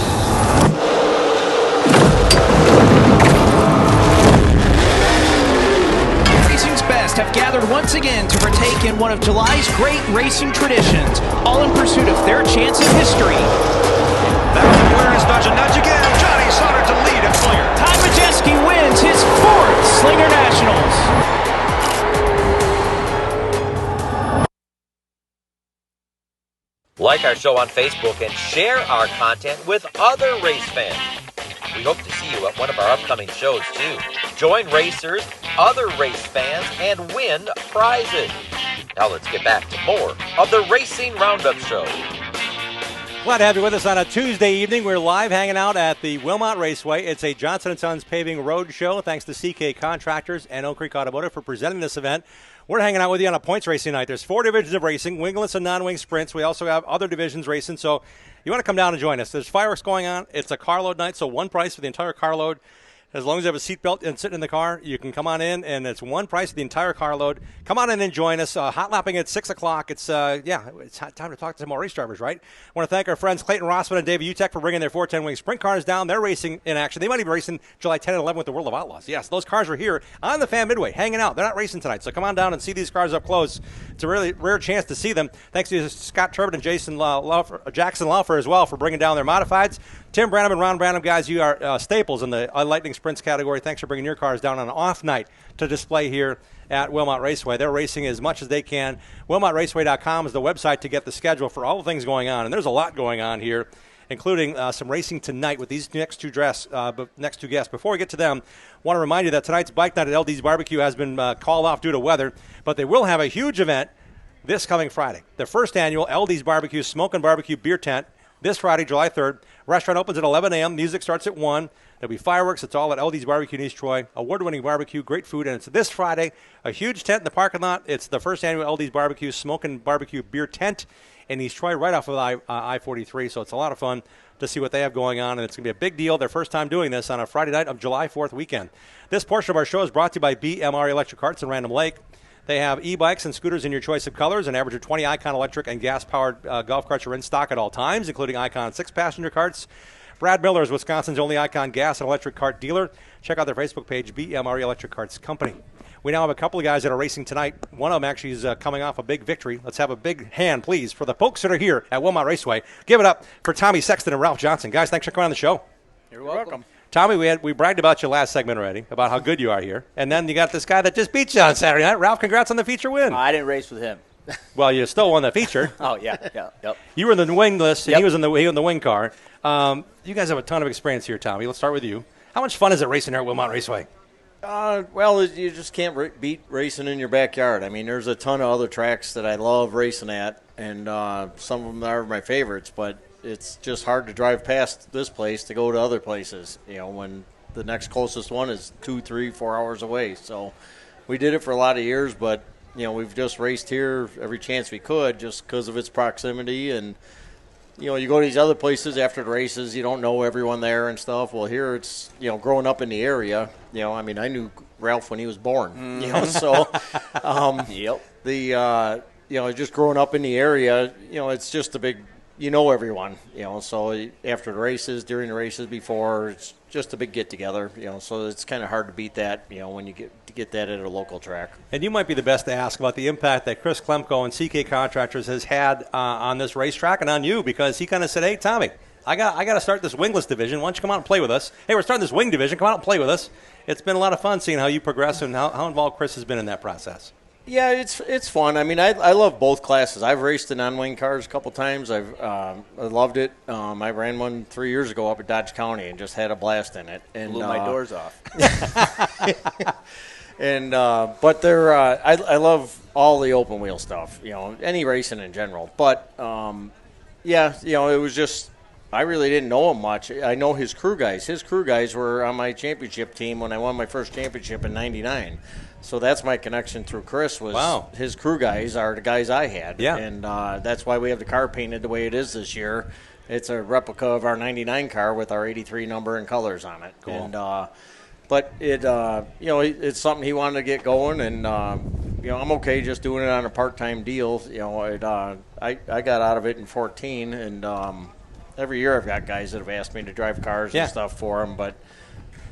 Racing's best have gathered once again to partake in one of July's great racing traditions, all in pursuit of their chance at history. Back to the winner is nudge again. Johnny Sauter to lead at Slinger. Todd Majeski wins his 4th Slinger Nationals. Like our show on Facebook and share our content with other race fans. We hope to see you at one of our upcoming shows, too. Join racers, other race fans, and win prizes. Now let's get back to more of the Racing Roundup Show. Glad to have you with us on a Tuesday evening. We're live hanging out at the Wilmot Raceway. It's a Johnson & Sons Paving Road Show. Thanks to CK Contractors and Oak Creek Automotive for presenting this event. We're hanging out with you on a points racing night. There's 4 divisions of racing, wingless and non-wing sprints. We also have other divisions racing, so you want to come down and join us. There's fireworks going on. It's a carload night, so one price for the entire carload. As long as you have a seatbelt and sitting in the car, you can come on in, and it's one price for the entire carload. Come on in and join us. Hot lapping at 6 o'clock. It's time to talk to some more race drivers, right? I want to thank our friends Clayton Rossman and David Utek for bringing their 410 wing sprint cars down. They're racing in action. They might be racing July 10 and 11 with the World of Outlaws. Yes, those cars are here on the Fan Midway, hanging out. They're not racing tonight, so come on down and see these cars up close. It's a really rare chance to see them. Thanks to Scott Turbin and Jackson Laufer as well for bringing down their modifieds. Tim Branham and Ron Branham, guys, you are staples in the Lightning Sprints category. Thanks for bringing your cars down on an off night to display here at Wilmot Raceway. They're racing as much as they can. WilmotRaceway.com is the website to get the schedule for all the things going on, and there's a lot going on here including some racing tonight with these next two guests. Before we get to them, I want to remind you that tonight's bike night at LD's Barbecue has been called off due to weather, but they will have a huge event this coming Friday. The first annual LD's Barbecue Smoke and Barbecue Beer Tent this Friday, July 3rd. Restaurant opens at 11 a.m. Music starts at 1. There'll be fireworks. It's all at LD's Barbecue in East Troy. Award-winning barbecue, great food, and it's this Friday. A huge tent in the parking lot. It's the first annual LD's Barbecue Smoke and Barbecue Beer Tent in East Troy, right off of I-43. So it's a lot of fun to see what they have going on, and it's going to be a big deal. Their first time doing this on a Friday night of July 4th weekend. This portion of our show is brought to you by BMR Electric Carts in Random Lake. They have e-bikes and scooters in your choice of colors. An average of 20 Icon electric and gas-powered golf carts are in stock at all times, including Icon 6-passenger carts. Brad Miller is Wisconsin's only Icon gas and electric cart dealer. Check out their Facebook page, BMR Electric Carts Company. We now have a couple of guys that are racing tonight. One of them actually is coming off a big victory. Let's have a big hand, please, for the folks that are here at Wilmot Raceway. Give it up for Tommy Sexton and Ralph Johnson. Guys, thanks for coming on the show. You're welcome. Tommy, we bragged about you last segment already, about how good you are here. And then you got this guy that just beat you on Saturday night. Ralph, congrats on the feature win. I didn't race with him. Well, you still won the feature. Oh, yeah, yep. You were in the wingless, and Yep. he was in the wing car. You guys have a ton of experience here, Tommy. Let's start with you. How much fun is it racing here at Wilmot Raceway? Well, you just can't beat racing in your backyard. I mean, there's a ton of other tracks that I love racing at, and some of them are my favorites, but it's just hard to drive past this place to go to other places, when the next closest one is 2, 3, 4 hours away. So we did it for a lot of years, but, we've just raced here every chance we could just because of its proximity. And, you go to these other places after the races, you don't know everyone there and stuff. Well, here it's, growing up in the area, I knew Ralph when he was born, so yep. Just growing up in the area, it's just a big, everyone, so after the races, during the races, before, it's just a big get-together, so it's kind of hard to beat that, when you get that at a local track. And you might be the best to ask about the impact that Chris Klemko and CK Contractors has had on this racetrack and on you, because he kind of said, hey, Tommy, I got to start this wingless division. Why don't you come out and play with us? Hey, we're starting this wing division. Come out and play with us. It's been a lot of fun seeing how you progress and how involved Chris has been in that process. Yeah, it's fun. I mean, I love both classes. I've raced in non-wing cars a couple times. I loved it. I ran one 3 years ago up at Dodge County and just had a blast in it. And blew my doors off. And but they're I love all the open wheel stuff. Any racing in general. But it was just I really didn't know him much. I know his crew guys. His crew guys were on my championship team when I won my first championship in '99. So that's my connection through Chris was his crew guys are the guys I had. Yeah. And that's why we have the car painted the way it is this year. It's a replica of our 99 car with our 83 number and colors on it. Cool. And, but it, it's something he wanted to get going, and, I'm okay just doing it on a part-time deal. I got out of it in 14, and every year I've got guys that have asked me to drive cars and stuff for them, but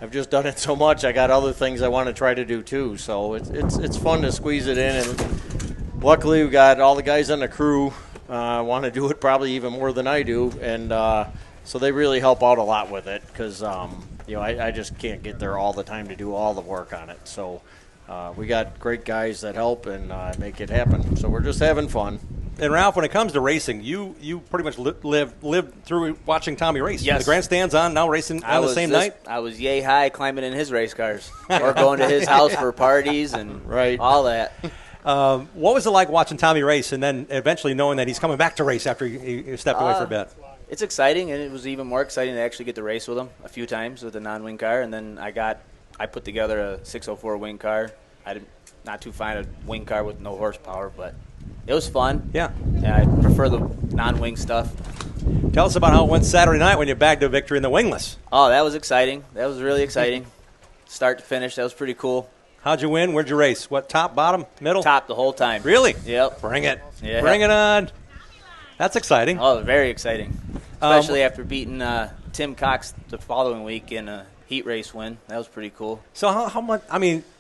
I've just done it so much. I got other things I want to try to do too. So it's fun to squeeze it in, and luckily we got all the guys on the crew want to do it probably even more than I do, and so they really help out a lot with it because I just can't get there all the time to do all the work on it. So we got great guys that help and make it happen. So we're just having fun. And Ralph, when it comes to racing, you pretty much lived through watching Tommy race. Yes. The grandstand's on, now racing on the same night. I was yay high climbing in his race cars or going to his house for parties and all that. What was it like watching Tommy race and then eventually knowing that he's coming back to race after he stepped away for a bit? It's exciting, and it was even more exciting to actually get to race with him a few times with a non-wing car. And then I put together a 604 wing car. Not too fine a wing car with no horsepower, but it was fun. Yeah. I prefer the non-wing stuff. Tell us about how it went Saturday night when you bagged a victory in the wingless. Oh, that was exciting. That was really exciting. Start to finish, that was pretty cool. How'd you win? Where'd you race? What, top, bottom, middle? Top the whole time. Really? Yep. Bring it. Yeah. Bring it on. That's exciting. Oh, very exciting. Especially after beating Tim Cox the following week in a heat race win. That was pretty cool. So how much,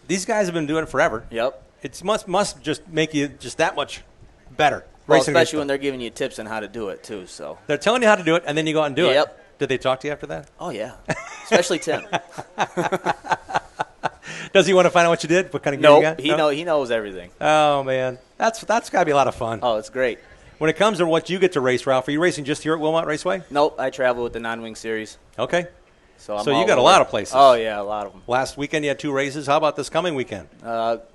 these guys have been doing it forever. Yep. It must just make you just that much better. Well, especially when they're giving you tips on how to do it, too. So they're telling you how to do it, and then you go out and do it. Yep. Did they talk to you after that? Oh, yeah. Especially Tim. Does he want to find out what you did? What kind of gear you got? He knows everything. Oh, man. That's got to be a lot of fun. Oh, it's great. When it comes to what you get to race, Ralph, are you racing just here at Wilmot Raceway? Nope, I travel with the non-wing series. Okay. So you got a lot of places. Oh, yeah, a lot of them. Last weekend you had 2 races. How about this coming weekend?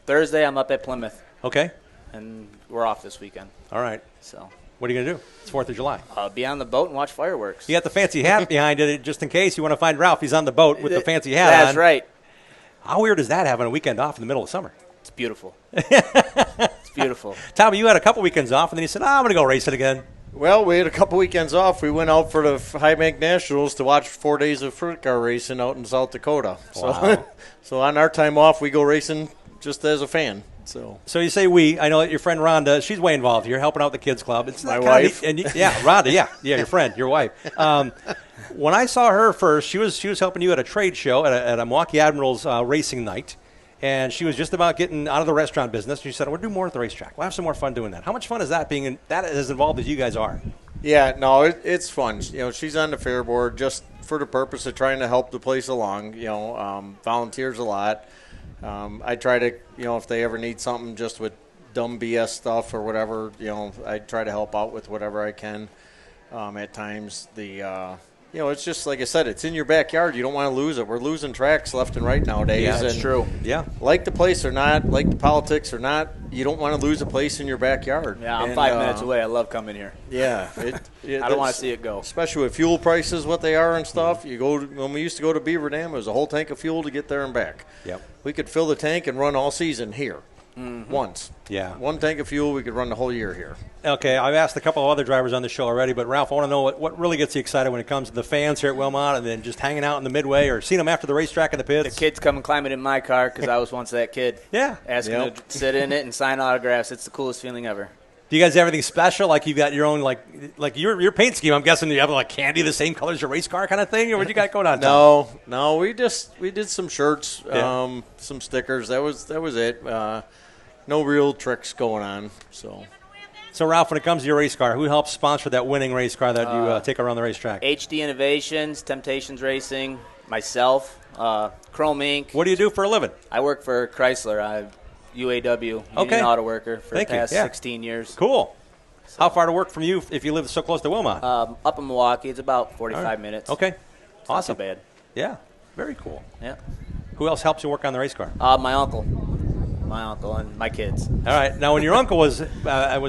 Thursday I'm up at Plymouth. Okay. And we're off this weekend. All right. So what are you going to do? It's 4th of July. I'll be on the boat and watch fireworks. You got the fancy hat behind it just in case you want to find Ralph. He's on the boat with the fancy hat That's on. right. How weird is that, having a weekend off in the middle of summer? It's beautiful. It's beautiful. Tommy, you had a couple weekends off, and then you said, I'm going to go race it again. Well, we had a couple weekends off. We went out for the High Bank Nationals to watch 4 days of fruit car racing out in South Dakota. Wow. So on our time off, we go racing just as a fan. So you say we. I know that your friend Rhonda, she's way involved here, helping out the kids club. It's my wife. Rhonda, yeah, your friend, your wife. When I saw her first, she was helping you at a trade show at a Milwaukee Admirals racing night. And she was just about getting out of the restaurant business. She said, "We'll do more at the racetrack. We'll have some more fun doing that." How much fun is that being that as involved as you guys are? Yeah, no, it's fun. She's on the fair board just for the purpose of trying to help the place along. Volunteers a lot. I try to, if they ever need something just with dumb BS stuff or whatever, I try to help out with whatever I can. At times, it's just like I said, it's in your backyard. You don't want to lose it. We're losing tracks left and right nowadays. Yeah, that's true. Yeah. Like the place or not, like the politics or not, you don't want to lose a place in your backyard. Yeah, I'm 5 minutes away. I love coming here. Yeah. I don't want to see it go. Especially with fuel prices, what they are and stuff. When we used to go to Beaver Dam, it was a whole tank of fuel to get there and back. Yep. We could fill the tank and run all season here. Once. Yeah. 1 tank of fuel, we could run the whole year here. Okay, I've asked a couple of other drivers on the show already, but Ralph, I want to know what really gets you excited when it comes to the fans here at Wilmot and then just hanging out in the midway or seeing them after the racetrack in the pits. The kids come and climb it in my car because I was once that kid. Yeah. Asking to sit in it and sign autographs. It's the coolest feeling ever. Do you guys have anything special? Like you've got your own, like your paint scheme, I'm guessing you have like candy the same color as your race car kind of thing? Or what you got going on? No, we did some shirts, some stickers. That was it. No real tricks going on. So, Ralph, when it comes to your race car, who helps sponsor that winning race car that you take around the racetrack? HD Innovations, Temptations Racing, myself, Chrome Inc. What do you do for a living? I work for Chrysler, UAW, Union Auto Worker, for the past 16 years. Cool. So. How far to work from you if you live so close to Wilmot? Up in Milwaukee. It's about 45 minutes. Okay. It's awesome. Not too bad. Yeah. Very cool. Yeah. Who else helps you work on the race car? My uncle and my kids. All right. Now, when your uncle was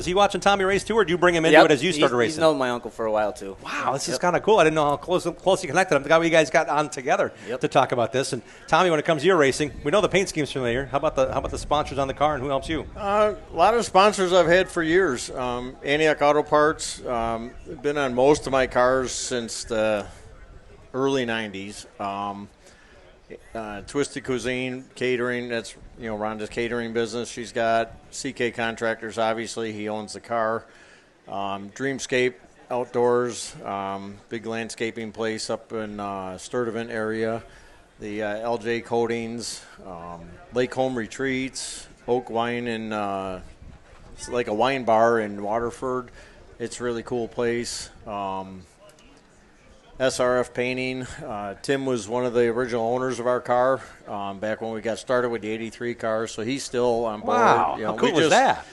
he watching Tommy race too, or did you bring him into it as you started racing? He's known my uncle for a while too. Wow, this is kind of cool. I didn't know how close you connected. I'm glad you guys got on together to talk about this. And Tommy, when it comes to your racing, we know the paint scheme's familiar. How about the sponsors on the car, and who helps you? A lot of sponsors I've had for years. Antioch Auto Parts. Been on most of my cars since the early '90s. Twisted Cuisine Catering, that's Rhonda's catering business. She's got CK Contractors, obviously he owns the car. Dreamscape Outdoors, big landscaping place up in Sturtevant area. The LJ Coatings, Lake Home Retreats, Oak Wine, and it's like a wine bar in Waterford. It's a really cool place. SRF Painting. Tim was one of the original owners of our car back when we got started with the '83 car, so he's still on board. Wow, how cool is that?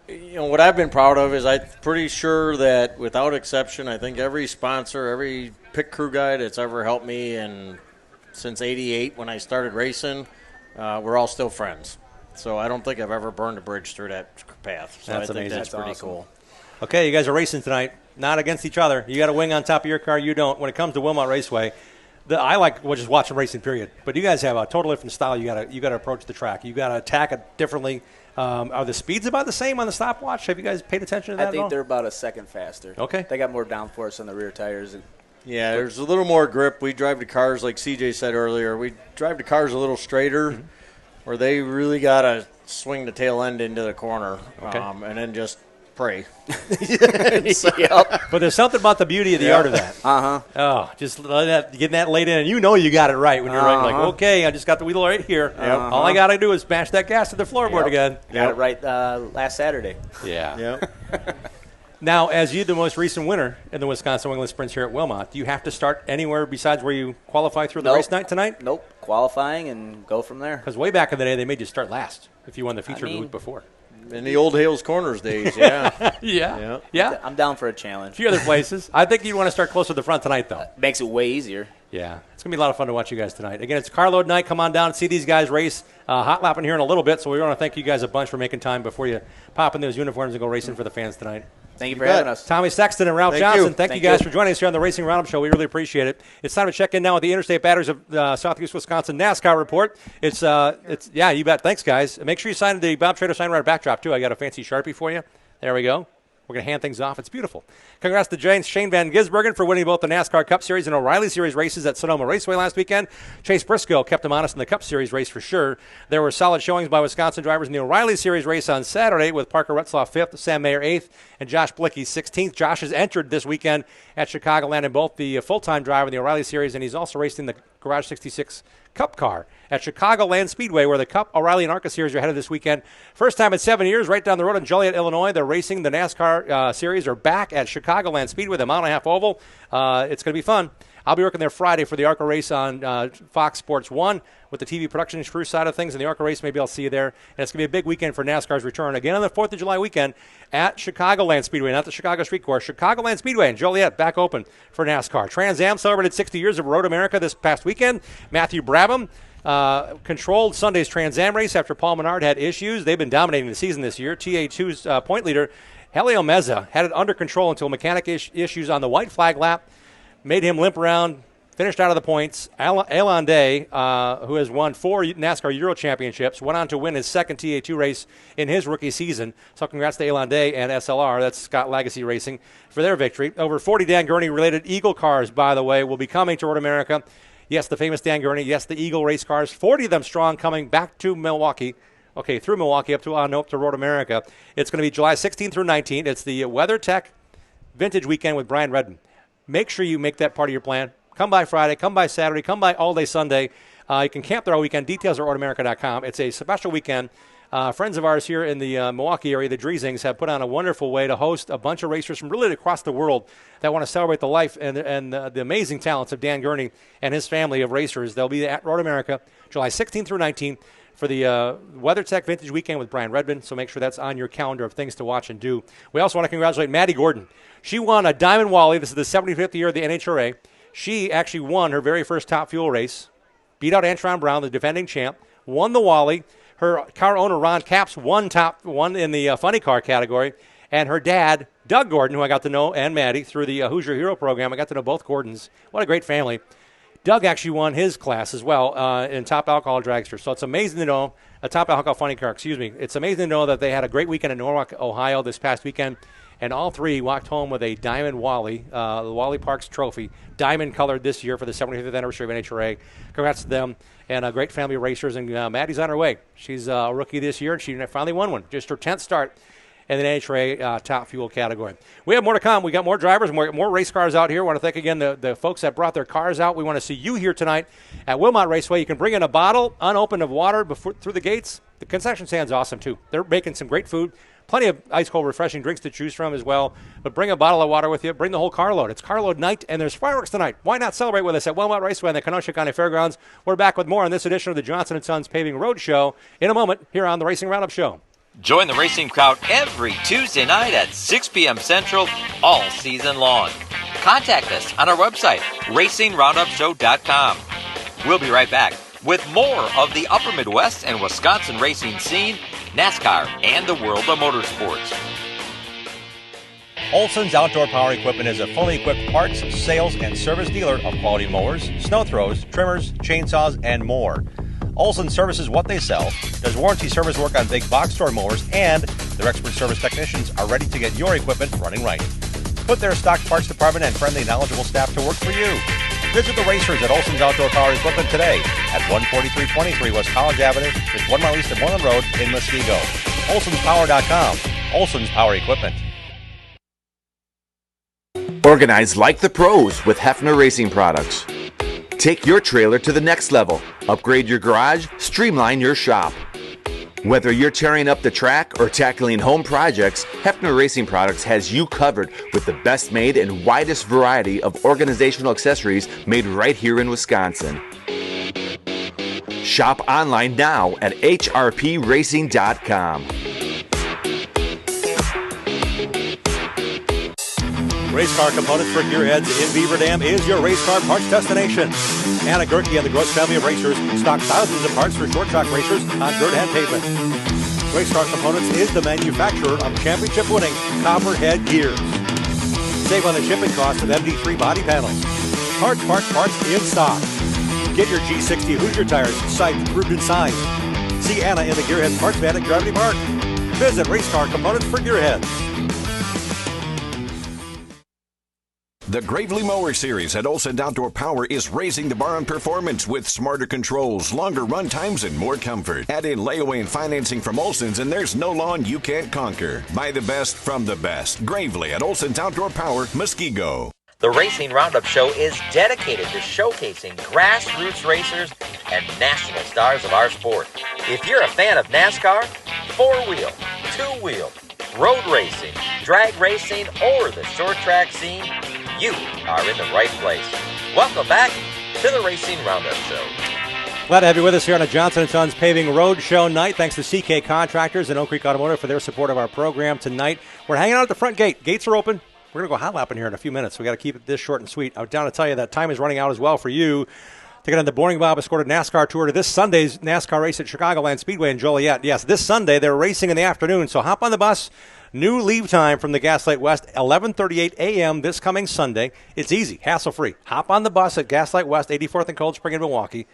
What I've been proud of is I'm pretty sure that without exception, I think every sponsor, every pit crew guy that's ever helped me, and since '88 when I started racing, we're all still friends. So I don't think I've ever burned a bridge through that path. So That's I think amazing. that's pretty awesome. cool. Okay, you guys are racing tonight, not against each other. You got a wing on top of your car, you don't. When it comes to Wilmot Raceway, I like just watching racing, period. But you guys have a totally different style. You got to approach the track. You got to attack it differently. Are the speeds about the same on the stopwatch? Have you guys paid attention to that I think at all? they're about a second faster. Okay. They got more downforce on the rear tires. Yeah, there's a little more grip. We drive the cars, like CJ said earlier, we drive the cars a little straighter, where they really got to swing the tail end into the corner and then just pray. But there's something about the beauty of the art of that. Oh, just getting that laid in, and you know you got it right when you're right. Like, okay, I just got the wheel right here. All I got to do is smash that gas to the floorboard again. Got it right last Saturday. Yeah. Now, as you the most recent winner in the Wisconsin Winglet Sprints here at Wilmot, do you have to start anywhere besides where you qualify through the race night tonight? Nope. Qualifying and go from there. Because way back in the day, they made you start last if you won the feature the week before. In the old Hales Corners days, yeah. Yeah. I'm down for a challenge. A few other places. I think you'd want to start closer to the front tonight, though. Makes it way easier. Yeah. It's going to be a lot of fun to watch you guys tonight. Again, it's carload night. Come on down and see these guys race. Hot lapping here in a little bit, so we want to thank you guys a bunch for making time before you pop in those uniforms and go racing for the fans tonight. Thank you for having us. Tommy Sexton and Ralph Johnson, thank you guys for joining us here on the Racing Roundup Show. We really appreciate it. It's time to check in now with the Interstate Batteries of Southeast Wisconsin NASCAR report. It's yeah, you bet. Thanks, guys. Make sure you sign the Bob Trader Sign Rider backdrop, too. I got a fancy Sharpie for you. There we go. We're going to hand things off. It's beautiful. Congrats to Shane Van Gisbergen for winning both the NASCAR Cup Series and O'Reilly Series races at Sonoma Raceway last weekend. Chase Briscoe kept him honest in the Cup Series race for sure. There were solid showings by Wisconsin drivers in the O'Reilly Series race on Saturday with Parker Retzlaff 5th, Sam Mayer 8th, and Josh Blicky 16th. Josh has entered this weekend at Chicagoland in both the full-time driver in the O'Reilly Series, and he's also racing the Garage 66 Cup car at Chicagoland Speedway, where the Cup, O'Reilly, and ARCA Series are headed this weekend. First time in 7 years, right down the road in Joliet, Illinois. They're racing the NASCAR Series are back at Chicagoland Speedway, the mile-and-a-half oval. It's going to be fun. I'll be working there Friday for the ARCA race on Fox Sports 1 with the TV production crew side of things, and the ARCA race, maybe I'll see you there. And it's going to be a big weekend for NASCAR's return, again on the 4th of July weekend at Chicagoland Speedway, not the Chicago Street Course. Chicagoland Speedway in Joliet, back open for NASCAR. Trans Am celebrated 60 years of Road America this past weekend. Matthew Brabham controlled Sunday's Trans Am race after Paul Menard had issues. They've been dominating the season this year. TA2's point leader, Helio Meza, had it under control until mechanic issues on the white flag lap made him limp around, finished out of the points. Alon Day, who has won 4 NASCAR Euro Championships, went on to win his second TA2 race in his rookie season. So congrats to Alon Day and SLR, that's Scott Legacy Racing, for their victory. Over 40 Dan Gurney-related Eagle cars, by the way, will be coming to Road America. Yes, the famous Dan Gurney. Yes, the Eagle race cars. 40 of them strong coming back to Milwaukee. Okay, through Milwaukee up to Road America. It's going to be July 16th through 19th. It's the WeatherTech Vintage Weekend with Brian Redden. Make sure you make that part of your plan. Come by Friday, come by Saturday, come by all day Sunday. You can camp there all weekend. Details are roadamerica.com. It's a special weekend. Friends of ours here in the Milwaukee area, the Driesings, have put on a wonderful way to host a bunch of racers from really across the world that want to celebrate the life and the amazing talents of Dan Gurney and his family of racers. They'll be at Road America July 16th through 19th for the WeatherTech Vintage Weekend with Brian Redmond, so make sure that's on your calendar of things to watch and do. We also want to congratulate Maddie Gordon. She won a Diamond Wally. This is the 75th year of the NHRA. She actually won her very first Top Fuel race, beat out Antron Brown, the defending champ, won the Wally. Her car owner, Ron Capps, won in the funny car category, and her dad, Doug Gordon, who I got to know, and Maddie, through the Hoosier Hero program. I got to know both Gordons. What a great family. Doug actually won his class as well in Top Alcohol Dragster. So it's amazing to know, Top Alcohol Funny Car, It's amazing to know that they had a great weekend in Norwalk, Ohio this past weekend, and all three walked home with a Diamond Wally, the Wally Parks Trophy, diamond colored this year for the 75th anniversary of NHRA. Congrats to them, and a great family of racers, and Maddie's on her way. She's a rookie this year, and she finally won one, just her 10th start in the NHRA Top Fuel category. We have more to come. We got more drivers, more race cars out here. I want to thank again the folks that brought their cars out. We want to see you here tonight at Wilmot Raceway. You can bring in a bottle, unopened, of water through the gates. The concession stand's awesome, too. They're making some great food. Plenty of ice-cold, refreshing drinks to choose from as well. But bring a bottle of water with you. Bring the whole carload. It's carload night, and there's fireworks tonight. Why not celebrate with us at Wilmot Raceway and the Kenosha County Fairgrounds? We're back with more on this edition of the Johnson & Sons Paving Road Show in a moment here on the Racing Roundup Show. Join the racing crowd every Tuesday night at 6 p.m. Central all season long. Contact us on our website, racingroundupshow.com. We'll be right back with more of the Upper Midwest and Wisconsin racing scene, NASCAR, and the world of motorsports. Olson's Outdoor Power Equipment is a fully equipped parts, sales, and service dealer of quality mowers, snow throws, trimmers, chainsaws, and more. Olson services what they sell, does warranty service work on big box store mowers, and their expert service technicians are ready to get your equipment running right. Put their stock parts department and friendly, knowledgeable staff to work for you. Visit the racers at Olson's Outdoor Power Equipment today at 14323 West College Avenue, just 1 mile east of Moreland Road in Muskego. Olson'sPower.com. Olson's Power Equipment. Organize like the pros with Hefner Racing Products. Take your trailer to the next level. Upgrade your garage, streamline your shop. Whether you're tearing up the track or tackling home projects, Hefner Racing Products has you covered with the best made and widest variety of organizational accessories made right here in Wisconsin. Shop online now at hrpracing.com. Race car components for gearheads in Beaver Dam is your race car parts destination. Anna Gerke and the Gross family of racers stock thousands of parts for short track racers on dirt and pavement. Race car components is the manufacturer of championship-winning Copperhead gears. Save on the shipping cost of MD3 body panels. Parts in stock. Get your G60 Hoosier tires psyched, proved, and signed. See Anna in the Gearheads Parts Van at Gravity Park. Visit Race Car Components for Gearheads. The Gravely Mower Series at Olson Outdoor Power is raising the bar on performance with smarter controls, longer run times, and more comfort. Add in layaway and financing from Olson's, and there's no lawn you can't conquer. Buy the best from the best. Gravely at Olson's Outdoor Power, Muskego. The Racing Roundup Show is dedicated to showcasing grassroots racers and national stars of our sport. If you're a fan of NASCAR, four-wheel, two-wheel, road racing, drag racing, or the short track scene, you are in the right place. Welcome back to the Racing Roundup Show. Glad to have you with us here on a Johnson & Sons Paving Road Show night. Thanks to CK Contractors and Oak Creek Automotive for their support of our program tonight. We're hanging out at the front gate. Gates are open. We're going to go hot lapping here in a few minutes. We got to keep it this short and sweet. I'm down to tell you that time is running out as well for you to get on the Boring Bob Escorted NASCAR Tour to this Sunday's NASCAR race at Chicagoland Speedway in Joliet. Yes, this Sunday they're racing in the afternoon, so hop on the bus. New leave time from the Gaslight West, 11:38 a.m. this coming Sunday. It's easy, hassle-free. Hop on the bus at Gaslight West, 84th and Cold Spring in Milwaukee.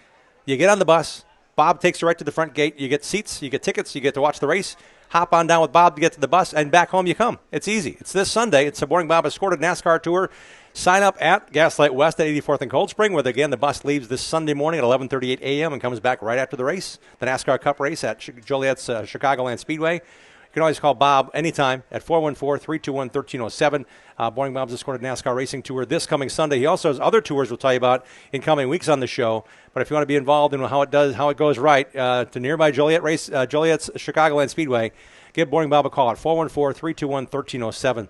You get on the bus. Bob takes you right to the front gate. You get seats, you get tickets, you get to watch the race. Hop on down with Bob to get to the bus, and back home you come. It's easy. It's this Sunday. It's the Boring Bob Escorted NASCAR Tour. Sign up at Gaslight West at 84th and Cold Spring, where, again, the bus leaves this Sunday morning at 11:38 a.m. and comes back right after the race, the NASCAR Cup race at Joliet's Chicagoland Speedway. You can always call Bob anytime at 414-321-1307. Boring Bob's Escorted NASCAR Racing Tour this coming Sunday. He also has other tours we'll tell you about in coming weeks on the show. But if you want to be involved in how it goes right to nearby Joliet's Chicagoland Speedway, give Boring Bob a call at 414-321-1307.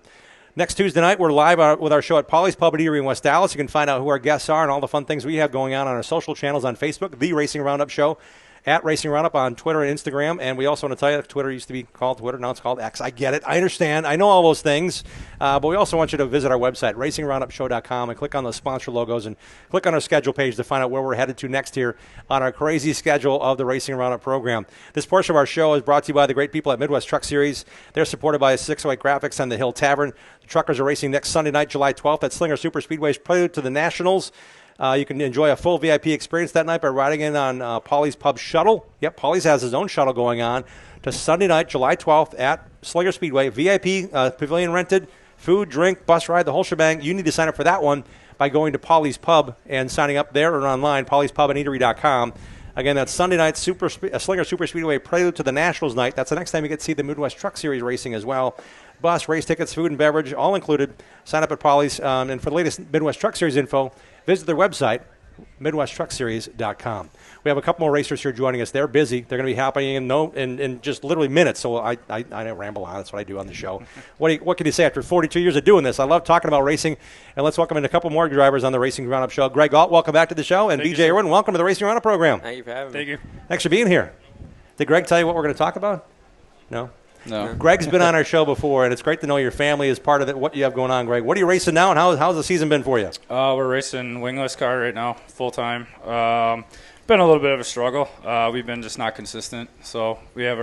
Next Tuesday night, we're live with our show at Polly's Pub and Eatery in West Dallas. You can find out who our guests are and all the fun things we have going on our social channels on Facebook, The Racing Roundup Show, at Racing Roundup on Twitter and Instagram. And we also want to tell you that Twitter used to be called Twitter. Now it's called X. I get it. I understand. I know all those things. But we also want you to visit our website, racingroundupshow.com, and click on the sponsor logos and click on our schedule page to find out where we're headed to next here on our crazy schedule of the Racing Roundup program. This portion of our show is brought to you by the great people at Midwest Truck Series. They're supported by 608 Graphics and the Hill Tavern. The truckers are racing next Sunday night, July 12th at Slinger Super Speedway's prelude to the Nationals. You can enjoy a full VIP experience that night by riding in on Polly's Pub Shuttle. Yep, Polly's has his own shuttle going on to Sunday night, July 12th at Slinger Speedway. VIP, pavilion rented, food, drink, bus ride, the whole shebang. You need to sign up for that one by going to Polly's Pub and signing up there or online, pollyspuband.eatery.com. Again, that's Sunday night, Slinger Super Speedway prelude to the Nationals night. That's the next time you get to see the Midwest Truck Series racing as well. Bus, race tickets, food and beverage, all included. Sign up at Polly's. And for the latest Midwest Truck Series info, visit their website, MidwestTruckSeries.com. We have a couple more racers here joining us. They're busy. They're going to be happening in just literally minutes. So I don't ramble on. That's what I do on the show. What can you say after 42 years of doing this? I love talking about racing. And let's welcome in a couple more drivers on the Racing Roundup Show. Greg Galt, welcome back to the show. And BJ Irwin, welcome to the Racing Roundup program. Thank you for having me. Thank you. Thanks for being here. Did Greg tell you what we're going to talk about? No? No. Greg's been on our show before, and it's great to know your family is part of what you have going on, Greg. What are you racing now, and how's the season been for you? We're racing wingless car right now, full-time. Been a little bit of a struggle. We've been just not consistent. So we have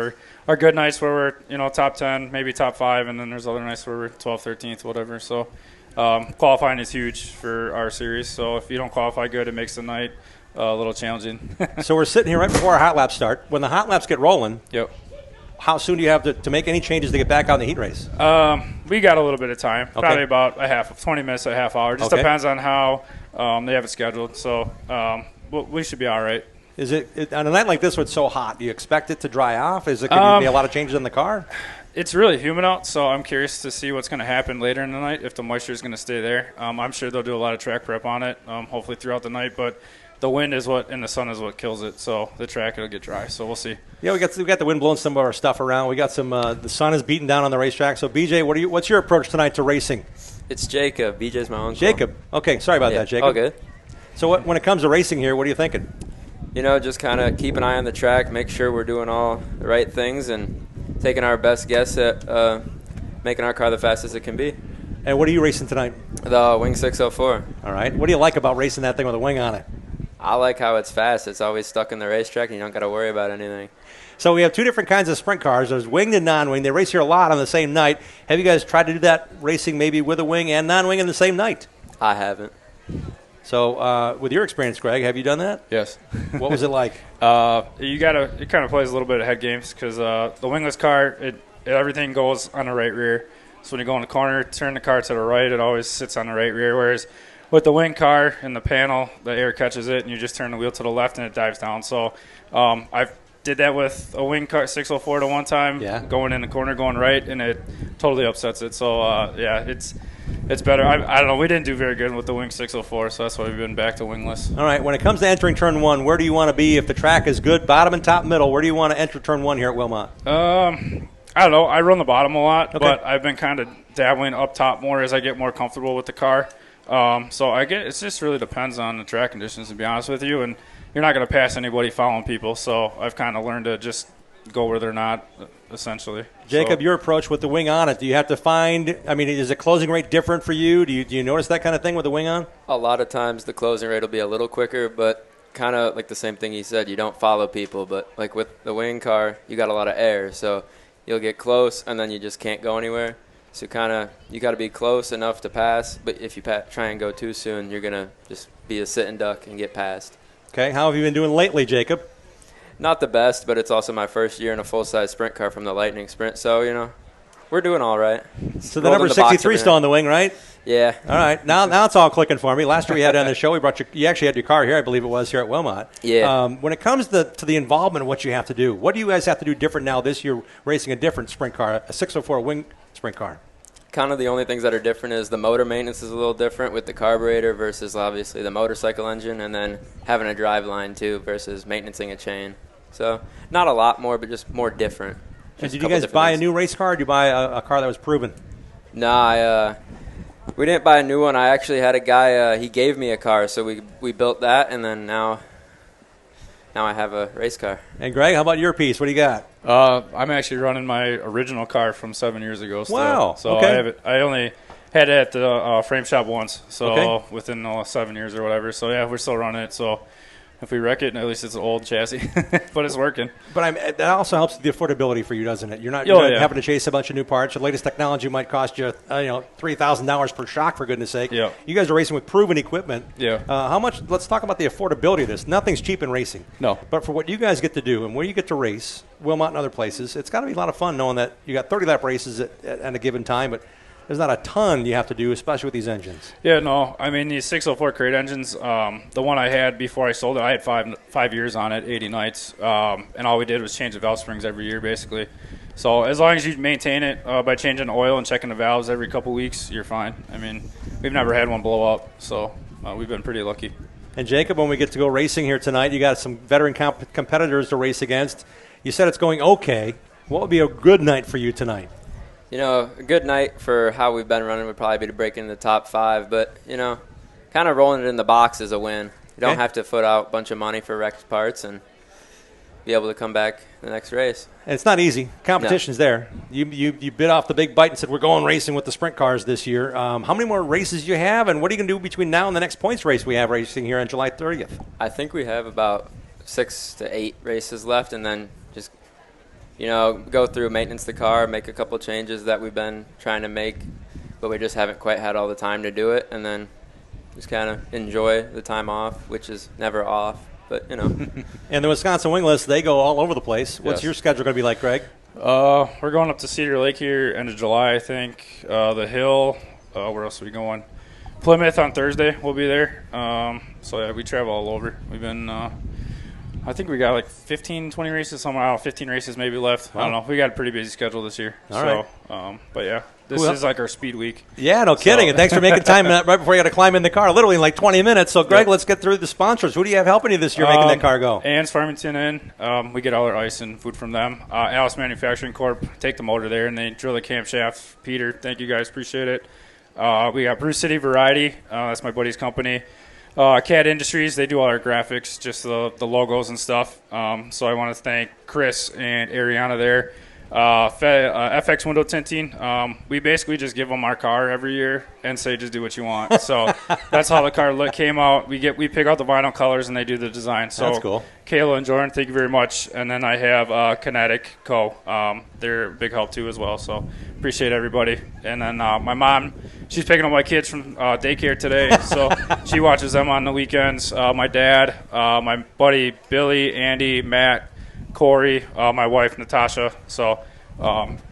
our good nights where we're top 10, maybe top 5, and then there's other nights where we're 12th, 13th, whatever. So qualifying is huge for our series. So if you don't qualify good, it makes the night a little challenging. So we're sitting here right before our hot laps start. When the hot laps get rolling, yep. How soon do you have to make any changes to get back on the heat race? We got a little bit of time, okay. Probably about 20 minutes to a half hour. Just okay. Depends on how they have it scheduled. So we should be all right. Is it on a night like this where it's so hot, do you expect it to dry off? Could there be a lot of changes in the car? It's really humid out, so I'm curious to see what's going to happen later in the night, if the moisture is going to stay there. I'm sure they'll do a lot of track prep on it, hopefully throughout the night, but the wind and the sun is what kills it, so the track will get dry. So we'll see. Yeah, we got the wind blowing some of our stuff around. We got some. The sun is beating down on the racetrack. So BJ, what's your approach tonight to racing? It's Jacob. BJ's my uncle. Jacob. Okay, sorry about that, Jacob. All good. So when it comes to racing here, what are you thinking? Just kind of keep an eye on the track, make sure we're doing all the right things, and taking our best guess at making our car the fastest it can be. And what are you racing tonight? The Wing 604. All right. What do you like about racing that thing with a wing on it? I like how it's fast. It's always stuck in the racetrack, and you don't got to worry about anything. So we have two different kinds of sprint cars. There's winged and non-wing. They race here a lot on the same night. Have you guys tried to do that racing maybe with a wing and non-wing in the same night? I haven't. So with your experience, Greg, have you done that? Yes. What was it like? It kind of plays a little bit of head games because the wingless car, everything goes on the right rear. So when you go in the corner, turn the car to the right, it always sits on the right rear. Whereas with the wing car in the panel, the air catches it, and you just turn the wheel to the left, and it dives down. So I did that with a wing car 604 to one time, going in the corner, going right, and it totally upsets it. So, it's better. I don't know. We didn't do very good with the wing 604, so that's why we've been back to wingless. All right. When it comes to entering turn one, where do you want to be if the track is good, bottom and top, middle? Where do you want to enter turn one here at Wilmot? I don't know. I run the bottom a lot, but I've been kind of dabbling up top more as I get more comfortable with the car. So it just really depends on the track conditions, to be honest with you. And you're not going to pass anybody following people. So I've kind of learned to just go where they're not, essentially. Jacob, your approach with the wing on it, do you have to find, is the closing rate different for you? Do you notice that kind of thing with the wing on? A lot of times the closing rate will be a little quicker, but kind of like the same thing he said, you don't follow people. But like with the wing car, you got a lot of air. So you'll get close, and then you just can't go anywhere. So you got to be close enough to pass, but if you try and go too soon, you're going to just be a sit and duck and get passed. Okay, how have you been doing lately, Jacob? Not the best, but it's also my first year in a full-size sprint car from the Lightning Sprint, so, we're doing all right. So the number 63 still on the wing, right? Yeah. All right, now it's all clicking for me. Last year we had on the show, you actually had your car here, I believe it was, here at Wilmot. Yeah. When it comes to the involvement of what you have to do, what do you guys have to do different now this year racing a different sprint car, a 604 wing sprint car? Kind of the only things that are different is the motor maintenance is a little different with the carburetor versus obviously the motorcycle engine, and then having a drive line too versus maintaining a chain. So not a lot more, but just more different. And did you guys buy a new race car, or did you buy a car that was proven? No, we didn't buy a new one. I actually had a guy, he gave me a car, so we built that, and then now I have a race car. And Greg, how about your piece? What do you got? I'm actually running my original car from 7 years ago still. Wow. So okay. I only had it at the frame shop once, so within 7 years or whatever. So, yeah, we're still running it. So if we wreck it, at least it's an old chassis, but it's working. But that also helps the affordability for you, doesn't it? You're not having to chase a bunch of new parts. The latest technology might cost you, $3,000 per shock, for goodness sake. Yeah. You guys are racing with proven equipment. Yeah. How much? Let's talk about the affordability of this. Nothing's cheap in racing. No. But for what you guys get to do and where you get to race, Wilmot and other places, it's got to be a lot of fun knowing that you got 30-lap races at a given time, but there's not a ton you have to do, especially with these engines. Yeah, no. I mean, these 604 crate engines, the one I had before I sold it, I had five years on it, 80 nights, and all we did was change the valve springs every year, basically. So as long as you maintain it by changing the oil and checking the valves every couple weeks, you're fine. I mean, we've never had one blow up, so we've been pretty lucky. And Jacob, when we get to go racing here tonight, you got some veteran competitors to race against. You said it's going okay. What would be a good night for you tonight? A good night for how we've been running would probably be to break into the top 5. But, kind of rolling it in the box is a win. You don't have to foot out a bunch of money for wrecked parts and be able to come back the next race. And it's not easy. Competition's there. You bit off the big bite and said, we're going racing with the sprint cars this year. How many more races do you have, and what are you going to do between now and the next points race we have racing here on July 30th? I think we have about 6 to 8 races left, and then just go through maintenance the car, make a couple changes that we've been trying to make, but we just haven't quite had all the time to do it, and then just kind of enjoy the time off, which is never off, but And the Wisconsin Wingless, they go all over the place. What's your schedule going to be like, Greg? We're going up to Cedar Lake here end of July, I think. The Hill, where else are we going? Plymouth on Thursday, we'll be there. We travel all over. We've been I think we got like 15, 20 races, 15 races maybe left. Wow. I don't know. We got a pretty busy schedule this year. All right. But yeah, this is like our speed week. Yeah, no kidding. And thanks for making time right before you got to climb in the car, literally in like 20 minutes. So, Greg, let's get through the sponsors. Who do you have helping you this year making that car go? Ann's Farmington Inn. We get all our ice and food from them. Alice Manufacturing Corp. Take the motor there, and they drill the camshaft. Peter, thank you guys. Appreciate it. We got Bruce City Variety. That's my buddy's company. CAD Industries, they do all our graphics, just the logos and stuff. So I want to thank Chris and Ariana there. FX window tinting. We basically just give them our car every year and say just do what you want. So that's how the car came out. We pick out the vinyl colors and they do the design. So that's cool. Kayla and Jordan, thank you very much. And then I have Kinetic Co. They're a big help too as well. So appreciate everybody. And then my mom, she's picking up my kids from daycare today. So she watches them on the weekends. My dad, my buddy Billy, Andy, Matt, Corey, my wife Natasha. So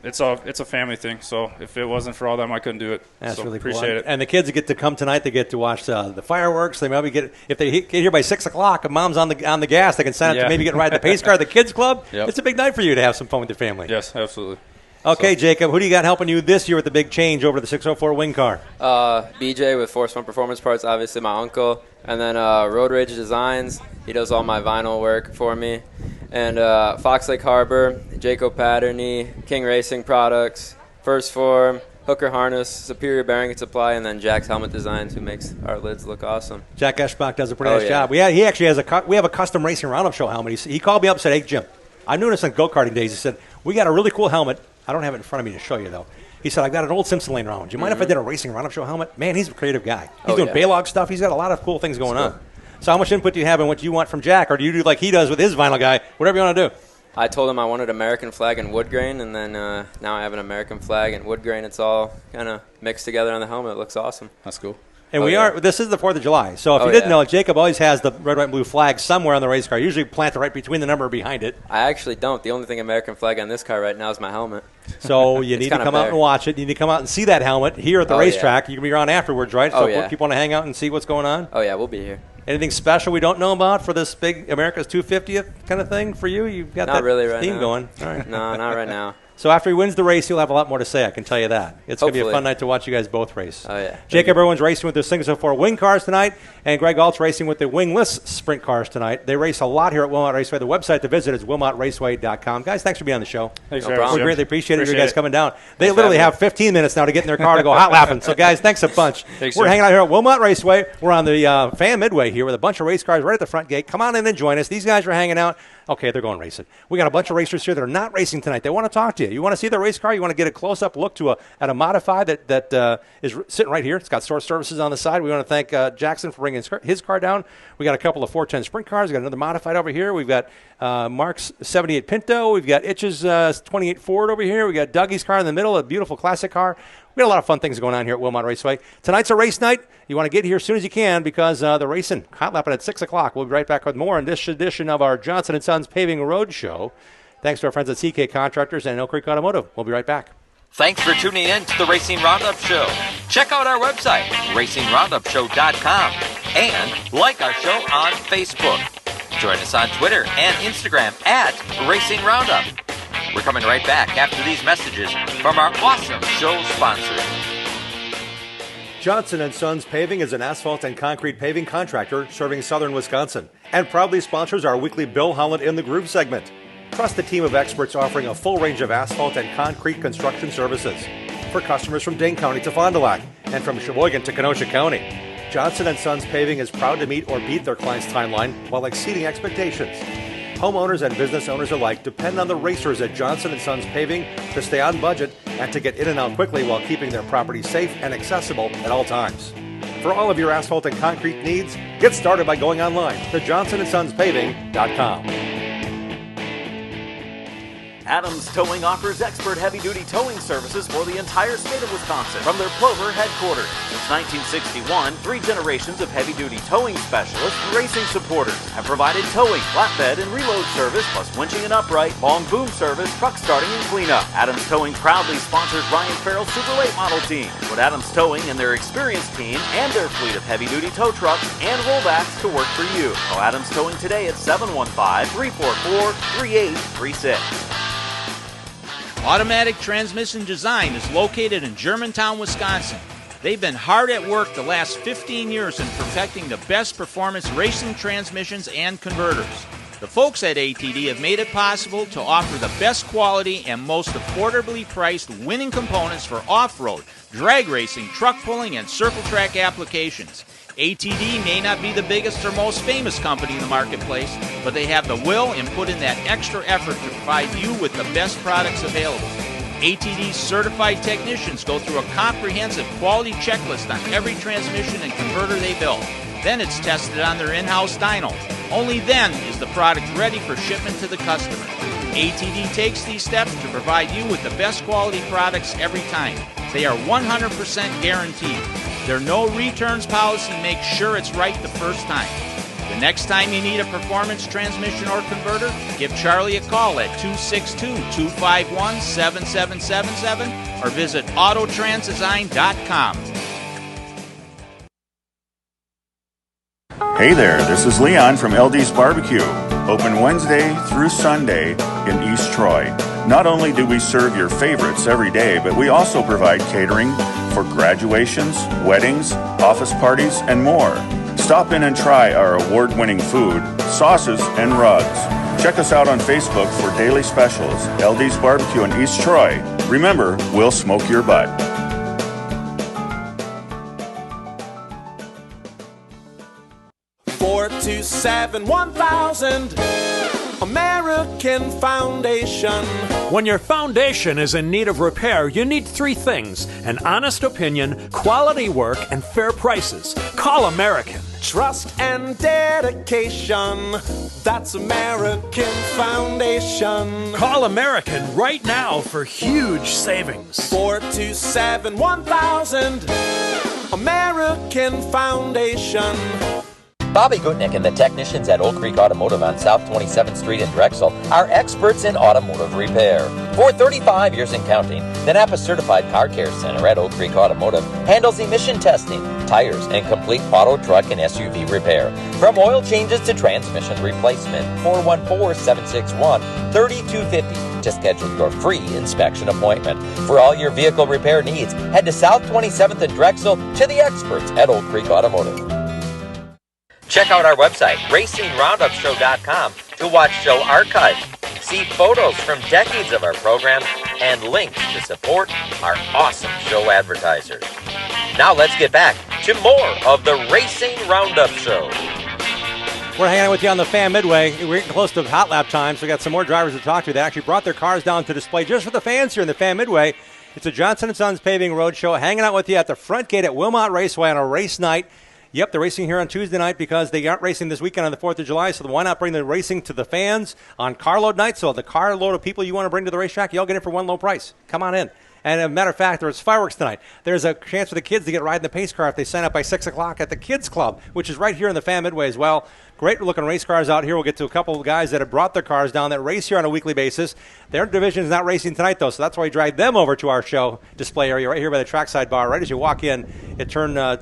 it's a family thing. So if it wasn't for all them, I couldn't do it. That's so really cool. Appreciate it. And the kids get to come tonight. They get to watch the fireworks. They maybe if they get here by 6 o'clock, and mom's on the gas, they can sign up to maybe get a ride at the pace car, the kids club. Yep. It's a big night for you to have some fun with your family. Yes, absolutely. Okay, Jacob, who do you got helping you this year with the big change over to the 604 wing car? BJ with Force One Performance Parts, obviously my uncle. And then Road Rage Designs, he does all my vinyl work for me. And Fox Lake Harbor, Jaco Patterney, King Racing Products, First Form, Hooker Harness, Superior Bearing and Supply, and then Jack's Helmet Designs, who makes our lids look awesome. Jack Eschbach does a pretty nice job. He actually has we have a custom racing roundup show helmet. He called me up and said, "Hey, Jim, I'm doing this on go-karting days." He said, "We got a really cool helmet. I don't have it in front of me to show you, though." He said, "I've got an old Simpson Lane round. Do you mind if I did a racing roundup show helmet?" Man, he's a creative guy. He's doing Baylog stuff. He's got a lot of cool things going on. So how much input do you have in what you want from Jack, or do you do like he does with his vinyl guy, whatever you want to do? I told him I wanted American flag and wood grain, and then now I have an American flag and wood grain. It's all kind of mixed together on the helmet. It looks awesome. That's cool. And this is the 4th of July. So if you didn't know, Jacob always has the red, white, and blue flag somewhere on the race car, usually planted right between the number behind it. I actually don't. The only thing American flag on this car right now is my helmet. So you need to come out and watch it. You need to come out and see that helmet here at the racetrack. You can be around afterwards, right? So if people want to hang out and see what's going on? Oh, yeah, we'll be here. Anything special we don't know about for this big America's 250th kind of thing for you? You've got that really right theme now. going. All right. No, not right now. So after he wins the race, he'll have a lot more to say, I can tell you that. It's going to be a fun night to watch you guys both race. Oh, yeah. Jacob, everyone's racing with the 604 wing cars tonight, and Greg Alt's racing with the wingless sprint cars tonight. They race a lot here at Wilmot Raceway. The website to visit is wilmotraceway.com. Guys, thanks for being on the show. Thanks, no problem. We greatly appreciate you guys coming down. They literally have 15 minutes now to get in their car to go hot lapping. So, guys, thanks a bunch. We're hanging out here at Wilmot Raceway. We're on the fan midway here with a bunch of race cars right at the front gate. Come on in and join us. These guys are hanging out. Okay, they're going racing. We got a bunch of racers here that are not racing tonight. They want to talk to you. You want to see the race car? You want to get a close-up look at a modified that is sitting right here. It's got Source Services on the side. We want to thank Jackson for bringing his car down. We got a couple of 410 sprint cars. We got another modified over here. We've got Mark's 78 Pinto. We've got Itch's 28 Ford over here. We got Dougie's car in the middle, a beautiful classic car. We got a lot of fun things going on here at Wilmot Raceway. Tonight's a race night. You want to get here as soon as you can because the racing, hot lapping at 6 o'clock. We'll be right back with more in this edition of our Johnson & Sons Paving Road Show. Thanks to our friends at CK Contractors and Elk Creek Automotive. We'll be right back. Thanks for tuning in to the Racing Roundup Show. Check out our website, racingroundupshow.com, and like our show on Facebook. Join us on Twitter and Instagram at Racing Roundup. We're coming right back after these messages from our awesome show sponsors. Johnson & Sons Paving is an asphalt and concrete paving contractor serving southern Wisconsin and proudly sponsors our weekly Bill Holland in the Groove segment. Trust the team of experts offering a full range of asphalt and concrete construction services for customers from Dane County to Fond du Lac and from Sheboygan to Kenosha County. Johnson & Sons Paving is proud to meet or beat their clients' timeline while exceeding expectations. Homeowners and business owners alike depend on the racers at Johnson & Sons Paving to stay on budget and to get in and out quickly while keeping their property safe and accessible at all times. For all of your asphalt and concrete needs, get started by going online to johnsonsonspaving.com. Adams Towing offers expert heavy-duty towing services for the entire state of Wisconsin from their Plover headquarters. Since 1961, 3 generations of heavy-duty towing specialists and racing supporters have provided towing, flatbed, and reload service, plus winching and upright, long boom service, truck starting, and cleanup. Adams Towing proudly sponsors Ryan Farrell's Super Late Model team. Put Adams Towing and their experienced team and their fleet of heavy-duty tow trucks and rollbacks to work for you. Call Adams Towing today at 715-344-3836. Automatic Transmission Design is located in Germantown, Wisconsin. They've been hard at work the last 15 years in perfecting the best performance racing transmissions and converters. The folks at ATD have made it possible to offer the best quality and most affordably priced winning components for off-road, drag racing, truck pulling, and circle track applications. ATD may not be the biggest or most famous company in the marketplace, but they have the will and put in that extra effort to provide you with the best products available. ATD's certified technicians go through a comprehensive quality checklist on every transmission and converter they build. Then it's tested on their in-house dynos. Only then is the product ready for shipment to the customer. ATD takes these steps to provide you with the best quality products every time. They are 100% guaranteed. Their no returns policy makes sure it's right the first time. The next time you need a performance transmission or converter, give Charlie a call at 262-251-7777 or visit autotransdesign.com. Hey there, this is Leon from LD's Barbecue. Open Wednesday through Sunday in East Troy. Not only do we serve your favorites every day, but we also provide catering for graduations, weddings, office parties, and more. Stop in and try our award-winning food, sauces, and rubs. Check us out on Facebook for daily specials. LD's Barbecue in East Troy. Remember, we'll smoke your butt. 427-1000 American Foundation. When your foundation is in need of repair, you need three things: an honest opinion, quality work, and fair prices. Call American. Trust and dedication. That's American Foundation. Call American right now for huge savings. 427-1000 American Foundation. Bobby Gutnick and the technicians at Oak Creek Automotive on South 27th Street in Drexel are experts in automotive repair. For 35 years and counting, the Napa Certified Car Care Center at Oak Creek Automotive handles emission testing, tires, and complete auto, truck, and SUV repair. From oil changes to transmission replacement. 414-761-3250 to schedule your free inspection appointment. For all your vehicle repair needs, head to South 27th in Drexel to the experts at Oak Creek Automotive. Check out our website, RacingRoundUpShow.com, to watch show archives, see photos from decades of our program, and links to support our awesome show advertisers. Now let's get back to more of the Racing Roundup Show. We're hanging out with you on the Fan Midway. We're getting close to hot lap time, so we got some more drivers to talk to that actually brought their cars down to display just for the fans here in the Fan Midway. It's a Johnson & Sons Paving Road Show, hanging out with you at the front gate at Wilmot Raceway on a race night. Yep, they're racing here on Tuesday night because they aren't racing this weekend on the 4th of July, so why not bring the racing to the fans on carload night? So the carload of people you want to bring to the racetrack, you all get in for one low price. Come on in. And as a matter of fact, there's fireworks tonight. There's a chance for the kids to get riding the pace car if they sign up by 6 o'clock at the Kids Club, which is right here in the Fan Midway as well. Great-looking race cars out here. We'll get to a couple of guys that have brought their cars down that race here on a weekly basis. Their division is not racing tonight, though, so that's why we dragged them over to our show display area right here by the trackside bar. Right as you walk in at turn 1.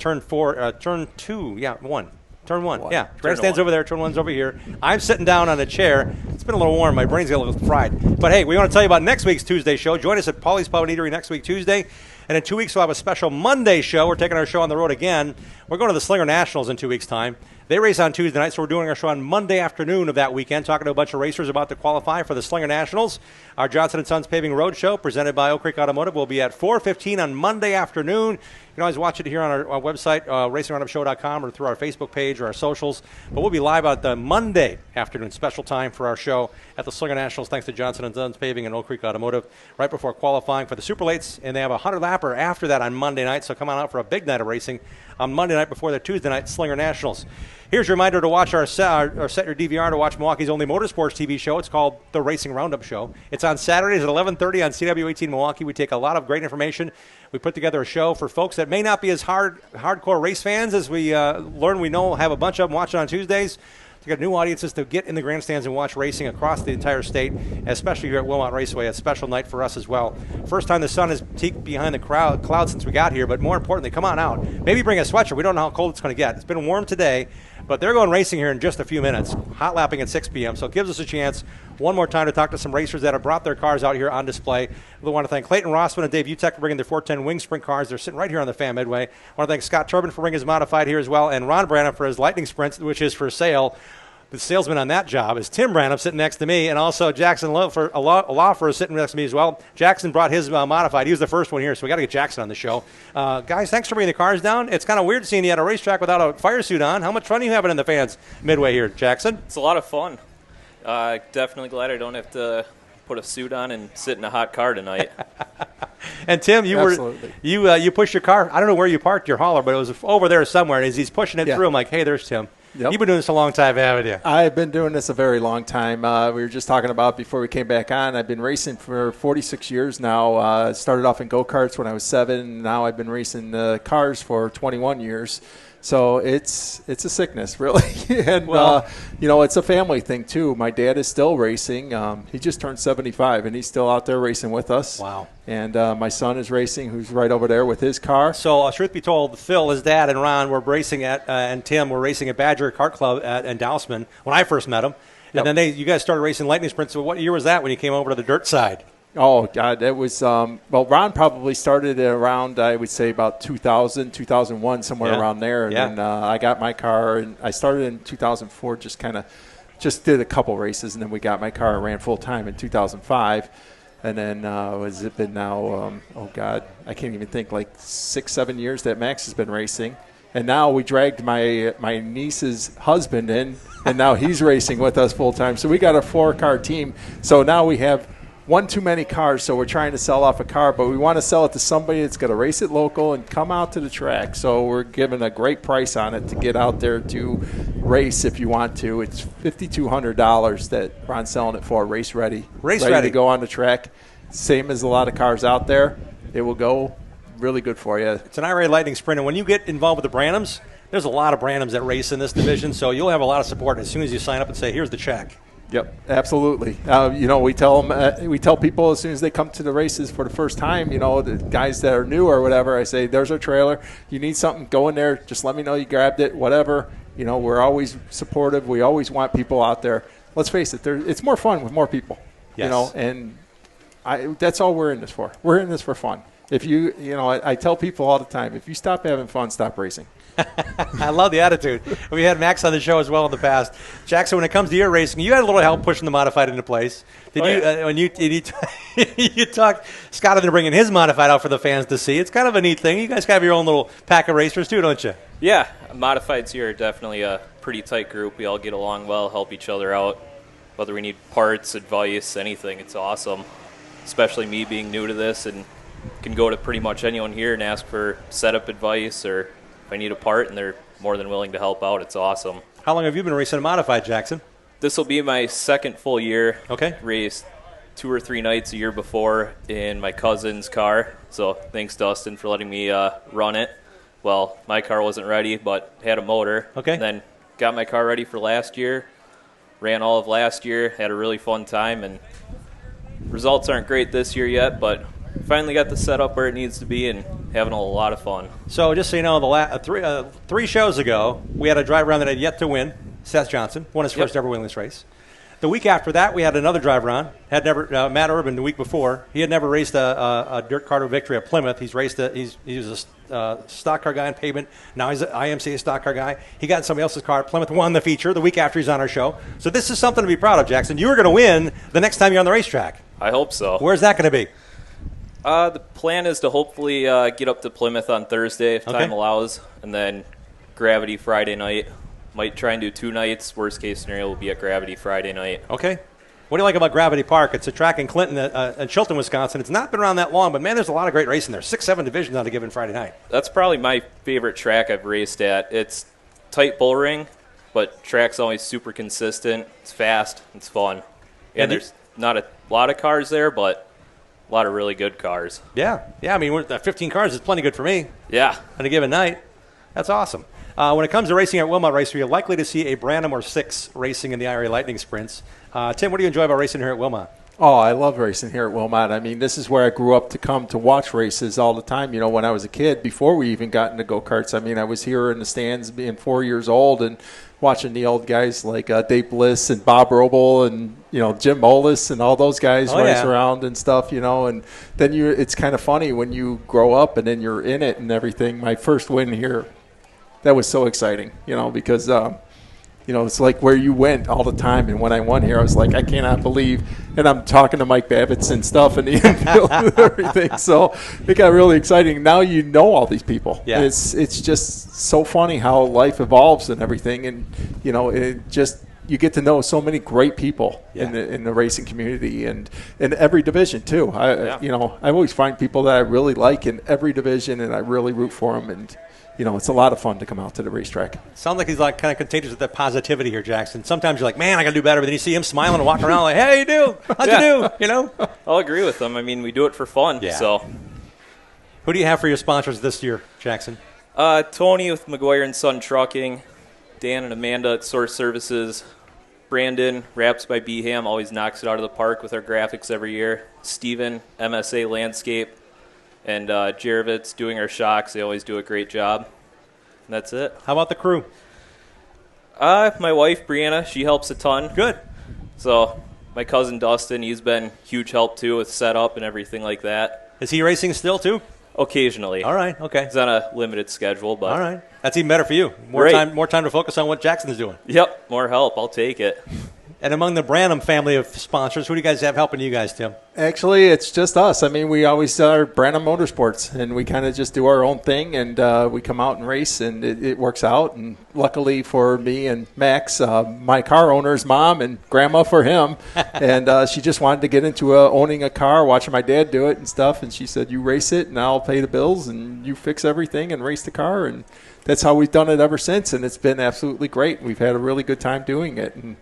Yeah, grandstand's over there, turn 1's over here. I'm sitting down on a chair. It's been a little warm. My brain's got a little fried. But, hey, we want to tell you about next week's Tuesday show. Join us at Paulie's Pub and Eatery next week, Tuesday. And in 2 weeks, we'll have a special Monday show. We're taking our show on the road again. We're going to the Slinger Nationals in 2 weeks' time. They race on Tuesday night, so we're doing our show on Monday afternoon of that weekend, talking to a bunch of racers about to qualify for the Slinger Nationals. Our Johnson & Sons Paving Road Show, presented by Oak Creek Automotive, will be at 4:15 on Monday afternoon. You can always watch it here on our website, RacingRoundUpShow.com, or through our Facebook page or our socials. But we'll be live on the Monday afternoon special time for our show at the Slinger Nationals, thanks to Johnson & Sons Paving and Oak Creek Automotive, right before qualifying for the Super Lates. And they have a 100-lapper after that on Monday night, so come on out for a big night of racing on Monday night before the Tuesday night Slinger Nationals. Here's a reminder to watch our set your DVR to watch Milwaukee's only motorsports TV show. It's called The Racing Roundup Show. It's on Saturdays at 11:30 on CW18 Milwaukee. We take a lot of great information. We put together a show for folks that may not be as hardcore race fans as we learn we know have a bunch of them watching on Tuesdays. To get new audiences to get in the grandstands and watch racing across the entire state, especially here at Wilmot Raceway. A special night for us as well. First time the sun has peeked behind the cloud since we got here, but more importantly, come on out. Maybe bring a sweatshirt. We don't know how cold it's going to get. It's been warm today, but they're going racing here in just a few minutes. Hot lapping at 6 p.m., so it gives us a chance one more time to talk to some racers that have brought their cars out here on display. We want to thank Clayton Rossman and Dave Utek for bringing their 410 Wing Sprint cars. They're sitting right here on the Fan Midway. I want to thank Scott Turbin for bringing his modified here as well, and Ron Branham for his Lightning Sprint, which is for sale. The salesman on that job is Tim Branham sitting next to me, and also Jackson Laufer is sitting next to me as well. Jackson brought his modified. He was the first one here, so we got to get Jackson on the show. Guys, thanks for bringing the cars down. It's kind of weird seeing you at a racetrack without a fire suit on. How much fun are you having in the fans midway here, Jackson? It's a lot of fun. Definitely glad I don't have to put a suit on and sit in a hot car tonight. And Tim, you pushed your car. I don't know where you parked your hauler, but it was over there somewhere. And as he's pushing it through, I'm like, hey, there's Tim. Yep. You've been doing this a long time, haven't you? I've been doing this a very long time. We were just talking about before we came back on. I've been racing for 46 years now. Started off in go-karts when I was 7. And now I've been racing cars for 21 years. So it's a sickness, really. And, it's a family thing, too. My dad is still racing. He just turned 75, and he's still out there racing with us. Wow. And my son is racing, who's right over there with his car. So, truth be told, Phil, his dad, and Ron were racing and Tim were racing at Badger Kart Club in Dousman when I first met him. And then you guys started racing lightning sprints. So what year was that when you came over to the dirt side? Oh, God, that was Ron probably started around, I would say, about 2000, 2001, somewhere around there. And then I got my car, and I started in 2004, just did a couple races, and then we got my car and ran full-time in 2005. And then has it been now, I can't even think, like 6-7 years that Max has been racing. And now we dragged my niece's husband in, and now he's racing with us full-time. So we got a 4-car team. So now we have one too many cars, so we're trying to sell off a car, but we want to sell it to somebody that's going to race it local and come out to the track. So we're giving a great price on it to get out there to race if you want to. It's $5,200 that Ron's selling it for, race ready. Ready to go on the track. Same as a lot of cars out there. It will go really good for you. It's an IRA Lightning Sprint, and when you get involved with the Branhams, there's a lot of Branhams that race in this division, so you'll have a lot of support as soon as you sign up and say, here's the check. Yep, absolutely. We tell people as soon as they come to the races for the first time, the guys that are new or whatever, I say, there's our trailer. You need something, go in there. Just let me know you grabbed it, whatever. We're always supportive. We always want people out there. Let's face it, it's more fun with more people. Yes. And that's all we're in this for. We're in this for fun. If I tell people all the time, if you stop having fun, stop racing. I love the attitude. We had Max on the show as well in the past. Jackson, when it comes to your racing, you had a little help pushing the modified into place. When you talked Scott into bringing his modified out for the fans to see? It's kind of a neat thing. You guys have your own little pack of racers too, don't you? Yeah, modifieds here are definitely a pretty tight group. We all get along well, help each other out. Whether we need parts, advice, anything, it's awesome. Especially me being new to this and can go to pretty much anyone here and ask for setup advice, or if I need a part, and they're more than willing to help out. It's awesome. How long have you been racing a modified, Jackson? This will be my second full year. Okay. Raced 2 or 3 nights a year before in my cousin's car. So thanks, Dustin, for letting me run it. Well, my car wasn't ready, but had a motor. Okay. And then got my car ready for last year. Ran all of last year. Had a really fun time. And results aren't great this year yet, but finally got the setup where it needs to be and having a lot of fun. So just so you know, three shows ago, we had a drive around that had yet to win. Seth Johnson won his first ever winless race. The week after that, we had another drive around. Had never Matt Urban the week before. He had never raced a dirt car to victory at Plymouth. He was a stock car guy on pavement. Now he's an IMCA stock car guy. He got in somebody else's car. Plymouth won the feature the week after he's on our show. So this is something to be proud of, Jackson. You were going to win the next time you're on the racetrack. I hope so. Where's that going to be? The plan is to hopefully get up to Plymouth on Thursday if time allows, and then Gravity Friday night. Might try and do 2 nights. Worst case scenario will be at Gravity Friday night. Okay. What do you like about Gravity Park? It's a track in Clinton and Chilton, Wisconsin. It's not been around that long, but, man, there's a lot of great racing there. 6-7 divisions on a given Friday night. That's probably my favorite track I've raced at. It's tight bull ring, but track's always super consistent. It's fast. It's fun. And there's not a lot of cars there, but a lot of really good cars. Yeah. I mean, 15 cars is plenty good for me. Yeah. On a given night. That's awesome. When it comes to racing at Wilmot Raceway, you're likely to see a Branham or 6 racing in the IRA Lightning Sprints. Tim, what do you enjoy about racing here at Wilmot? Oh, I love racing here at Wilmot. I mean, this is where I grew up to come to watch races all the time. You know, when I was a kid, before we even got into go-karts, I mean, I was here in the stands being 4 years old and watching the old guys like Dave Bliss and Bob Roble and, Jim Molis and all those guys race around and stuff, and then it's kind of funny when you grow up and then you're in it and everything. My first win here, that was so exciting, because, it's like where you went all the time. And when I won here, I was like, I cannot believe. And I'm talking to Mike Babbitts and stuff and the infield and everything. So it got really exciting. Now you know all these people. Yeah. And it's just so funny how life evolves and everything. And, it just – you get to know so many great people in the racing community and in every division too. I always find people that I really like in every division, and I really root for them. And it's a lot of fun to come out to the racetrack. Sounds like he's like kind of contagious with that positivity here, Jackson. Sometimes you're like, man, I got to do better, but then you see him smiling and walking around like, hey, how you do? How'd you do? I'll agree with him. I mean, we do it for fun. Yeah. So, who do you have for your sponsors this year, Jackson? Tony with McGuire and Son Trucking, Dan and Amanda at Source Services. Brandon, Wraps by Beham, always knocks it out of the park with our graphics every year. Steven, MSA Landscape, and Jarovitz doing our shocks. They always do a great job. And that's it. How about the crew? My wife, Brianna, she helps a ton. Good. So my cousin Dustin, he's been huge help too with setup and everything like that. Is he racing still too? Occasionally. All right, okay. He's on a limited schedule, but all right. That's even better for you. More time to focus on what Jackson's doing. Yep, more help. I'll take it. And among the Branham family of sponsors, who do you guys have helping you guys, Tim? Actually, it's just us. I mean, we always are Branham Motorsports, and we kind of just do our own thing, and we come out and race, and it works out. And luckily for me and Max, my car owner's mom and grandma for him, and she just wanted to get into owning a car, watching my dad do it and stuff, and she said, you race it, and I'll pay the bills, and you fix everything and race the car, and that's how we've done it ever since, and it's been absolutely great. We've had a really good time doing it, and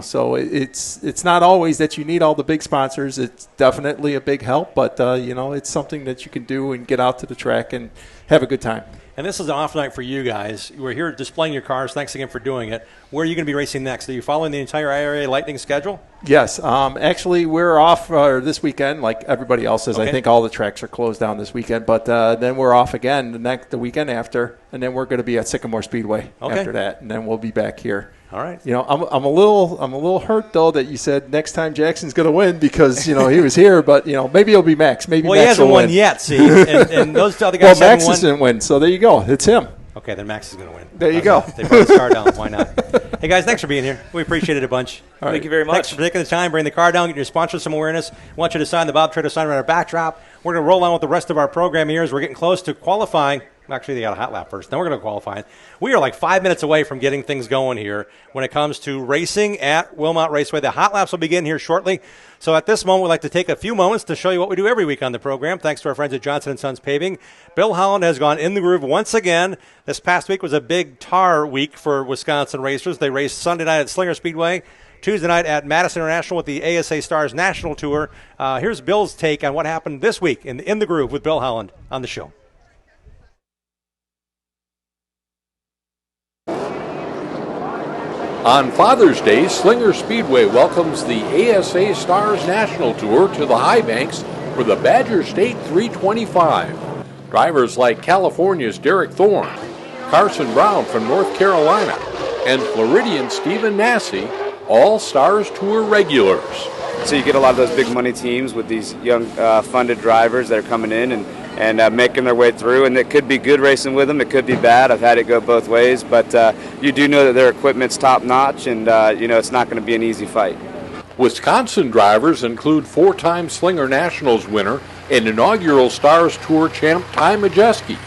so it's not always that you need all the big sponsors. It's definitely a big help, but, it's something that you can do and get out to the track and have a good time. And this is an off night for you guys. We're here displaying your cars. Thanks again for doing it. Where are you going to be racing next? Are you following the entire IRA Lightning schedule? Yes. Actually, we're off this weekend like everybody else is. Okay. I think all the tracks are closed down this weekend. But then we're off again the weekend after, and then we're going to be at Sycamore Speedway after that, and then we'll be back here. All right. I'm a little hurt though that you said next time Jackson's going to win because he was here, but maybe it'll be Max. Maybe Max he hasn't will won win. yet. See, and those other guys Max haven't won. didn't win, so there you go. It's him. Okay, then Max is going to win. There you go. They brought his car down. Why not? Hey guys, thanks for being here. We appreciate it a bunch. Thank you very much. Thanks for taking the time, bringing the car down, getting your sponsors some awareness. I want you to sign the Bob Trader sign on our backdrop. We're going to roll on with the rest of our program here as we're getting close to qualifying. Actually, they got a hot lap first. Then we're going to qualify. We are like 5 minutes away from getting things going here when it comes to racing at Wilmot Raceway. The hot laps will begin here shortly. So at this moment, we'd like to take a few moments to show you what we do every week on the program. Thanks to our friends at Johnson & Sons Paving. Bill Holland has gone in the groove once again. This past week was a big tar week for Wisconsin racers. They raced Sunday night at Slinger Speedway, Tuesday night at Madison International with the ASA Stars National Tour. Here's Bill's take on what happened this week in the groove with Bill Holland on the show. On Father's Day, Slinger Speedway welcomes the ASA Stars National Tour to the High Banks for the Badger State 325. Drivers like California's Derek Thorne, Carson Brown from North Carolina, and Floridian Stephen Nasse, all Stars Tour regulars. So you get a lot of those big money teams with these young funded drivers that are coming in and making their way through, and it could be good racing with them, it could be bad. I've had it go both ways, but you do know that their equipment's top notch, and it's not going to be an easy fight. Wisconsin drivers include four-time Slinger Nationals winner and inaugural Stars Tour champ Ty Majeski.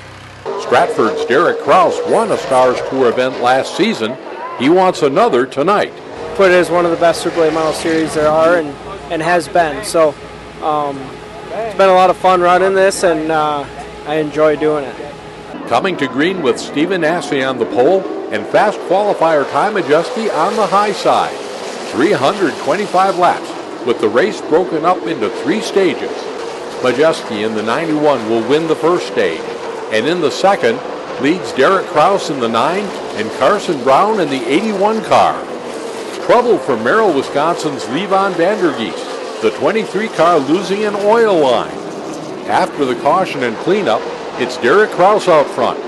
Stratford's Derek Kraus won a Stars Tour event last season. He wants another tonight. Put it as one of the best AAA model series there are and has been. So it's been a lot of fun running this, and I enjoy doing it. Coming to green with Stephen Nasse on the pole and fast qualifier Ty Majeski on the high side. 325 laps with the race broken up into 3 stages. Majeski in the 91 will win the first stage, and in the second leads Derek Kraus in the 9 and Carson Brown in the 81 car. Trouble for Merrill, Wisconsin's Levon Vandergeest, the 23 car losing an oil line. After the caution and cleanup, it's Derek Kraus out front.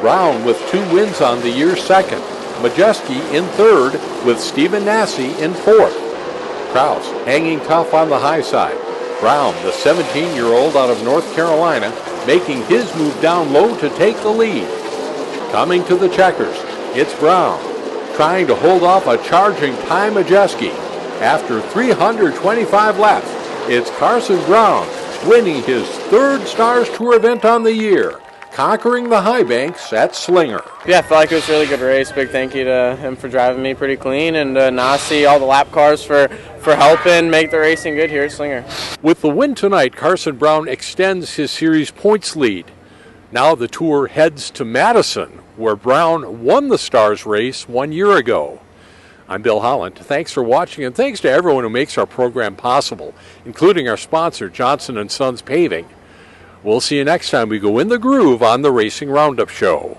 Brown with 2 wins on the year second. Majeski in third with Stephen Nasse in fourth. Kraus hanging tough on the high side. Brown, the 17-year-old out of North Carolina, making his move down low to take the lead. Coming to the checkers, it's Brown. trying to hold off a charging Ty Majeski. After 325 laps, it's Carson Brown winning his 3rd Stars Tour event on the year, conquering the high banks at Slinger. Yeah, I felt like it was a really good race. Big thank you to him for driving me pretty clean, and Nasi, all the lap cars for helping make the racing good here at Slinger. With the win tonight, Carson Brown extends his series points lead. Now the Tour heads to Madison, where Brown won the Stars race 1 year ago. I'm Bill Holland. Thanks for watching, and thanks to everyone who makes our program possible, including our sponsor, Johnson & Sons Paving. We'll see you next time we go in the groove on the Racing Roundup Show.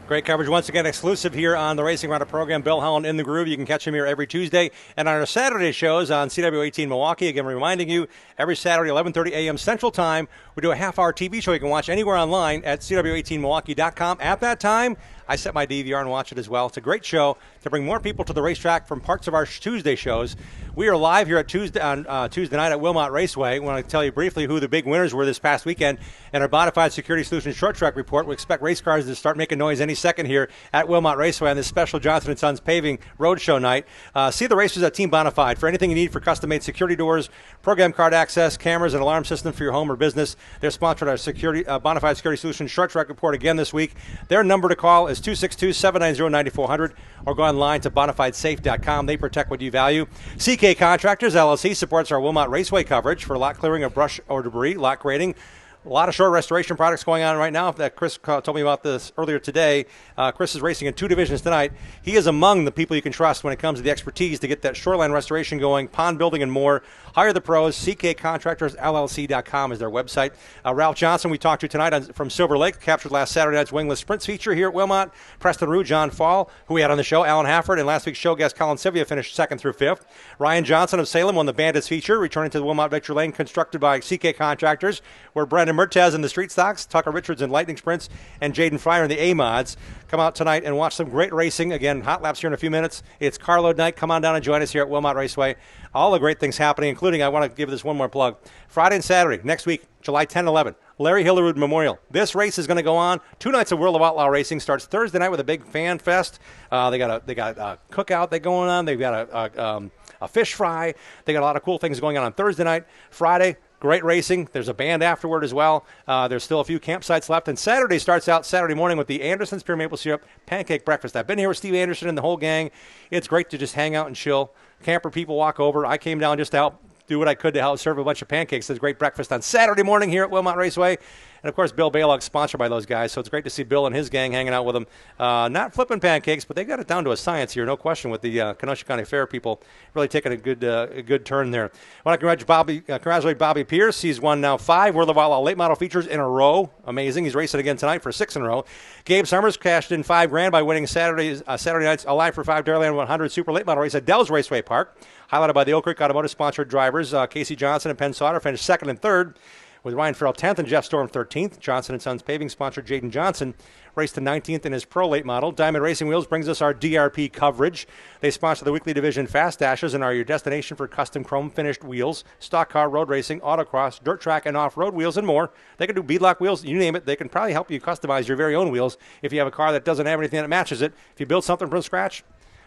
Great coverage once again, exclusive here on the Racing Roundup program. Bill Holland in the groove. You can catch him here every Tuesday. And on our Saturday shows on CW18 Milwaukee, again reminding you, every Saturday, 11:30 a.m. Central Time, we do a half-hour TV show you can watch anywhere online at CW18Milwaukee.com. At that time, I set my DVR and watch it as well. It's a great show to bring more people to the racetrack from parts of our Tuesday shows. We are live here at Tuesday night at Wilmot Raceway. I want to tell you briefly who the big winners were this past weekend. In our Bonafide Security Solutions Short Track Report, we expect race cars to start making noise any second here at Wilmot Raceway on this special Johnson & Sons Paving Roadshow night. See the racers at Team Bonafide for anything you need for custom-made security doors, program card access, cameras, and alarm system for your home or business. They're sponsored our Bonafide Security Solutions Short Track Report again this week. Their number to call is 262-790-9400 or go online to bonafidesafe.com. They protect what you value. CK Contractors, LLC, supports our Wilmot Raceway coverage for lot clearing of brush or debris, lot grading. A lot of short restoration products going on right now. That Chris told me about this earlier today. Chris is racing in 2 divisions tonight. He is among the people you can trust when it comes to the expertise to get that shoreline restoration going, pond building, and more. Hire the pros. CKContractorsLLC.com is their website. Ralph Johnson, we talked to tonight from Silver Lake, captured last Saturday night's wingless sprints feature here at Wilmot. Preston Rue, John Fall, who we had on the show, Alan Hafford, and last week's show guest Colin Sivia finished 2nd through 5th. Ryan Johnson of Salem won the Bandits feature, returning to the Wilmot Victory Lane, constructed by CK Contractors, where Brandon Mertez in the Street Stocks, Tucker Richards in Lightning Sprints, and Jaden Fryer in the A-Mods. Come out tonight and watch some great racing. Again, hot laps here in a few minutes. It's carload night. Come on down and join us here at Wilmot Raceway. All the great things happening, including, I want to give this one more plug, Friday and Saturday, next week, July 10 and 11, Larry Hillerud Memorial. This race is going to go on. 2 nights of World of Outlaw Racing. Starts Thursday night with a big fan fest. They got a cookout they're going on. They've got a fish fry. They got a lot of cool things going on Thursday night. Friday, great racing. There's a band afterward as well. There's still a few campsites left. And Saturday starts out Saturday morning with the Anderson's Pure Maple Syrup Pancake Breakfast. I've been here with Steve Anderson and the whole gang. It's great to just hang out and chill. Camper people walk over. I came down just to help do what I could to help serve a bunch of pancakes. There's a great breakfast on Saturday morning here at Wilmot Raceway. And, of course, Bill Balog's sponsored by those guys, so it's great to see Bill and his gang hanging out with them. Not flipping pancakes, but they got it down to a science here, no question, with the Kenosha County Fair people really taking a good turn there. I want to congratulate Bobby Pierce. He's won now 5 World of Outlaw late model features in a row. Amazing. He's racing again tonight for 6 in a row. Gabe Summers cashed in $5,000 by winning Saturday night's Alive for 5 Dairyland 100 Super Late Model race at Dell's Raceway Park, highlighted by the Oak Creek Automotive sponsored drivers. Casey Johnson and Penn Sauter finished 2nd and 3rd. With Ryan Farrell 10th and Jeff Storm 13th. Johnson & Sons Paving sponsor Jaden Johnson raced to 19th in his pro late model. Diamond Racing Wheels brings us our DRP coverage. They sponsor the weekly division Fast Dashes and are your destination for custom chrome finished wheels, stock car, road racing, autocross, dirt track, and off-road wheels and more. They can do beadlock wheels, you name it. They can probably help you customize your very own wheels if you have a car that doesn't have anything that matches it. If you build something from scratch,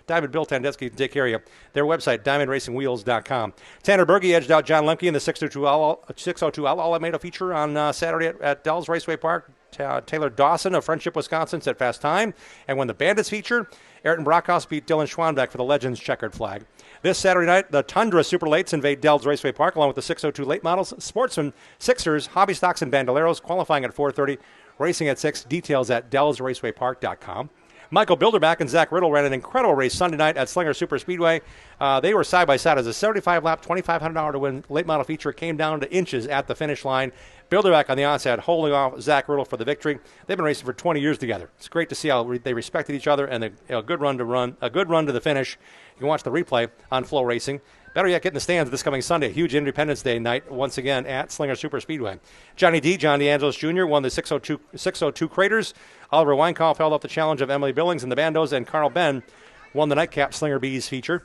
Diamond Bill Tandetsky can take care of you. Their website, diamondracingwheels.com. Tanner Berge edged out John Lemke in the 602 Outlaw Alameda feature on Saturday at Dell's Raceway Park. Taylor Dawson of Friendship, Wisconsin set fast time. And when the Bandits feature, Ayrton Brockhouse beat Dylan Schwanbeck for the Legends checkered flag. This Saturday night, the Tundra Super Lates invade Dell's Raceway Park along with the 602 late models, Sportsman, Sixers, Hobby Stocks, and Bandoleros qualifying at 4:30, racing at 6. Details at dellsracewaypark.com. Michael Bilderback and Zach Riddle ran an incredible race Sunday night at Slinger Super Speedway. They were side-by-side as a 75-lap, $2,500 to win late model feature came down to inches at the finish line. Bilderback on the onset holding off Zach Riddle for the victory. They've been racing for 20 years together. It's great to see how they respected each other and a good run to the finish. You can watch the replay on Flow Racing. Better yet, get in the stands this coming Sunday. Huge Independence Day night once again at Slinger Super Speedway. John DeAngelis Jr. won the 602 Craters. Oliver Weinkauf held up the challenge of Emily Billings and the Bandos, and Carl Ben won the nightcap Slinger Bees feature.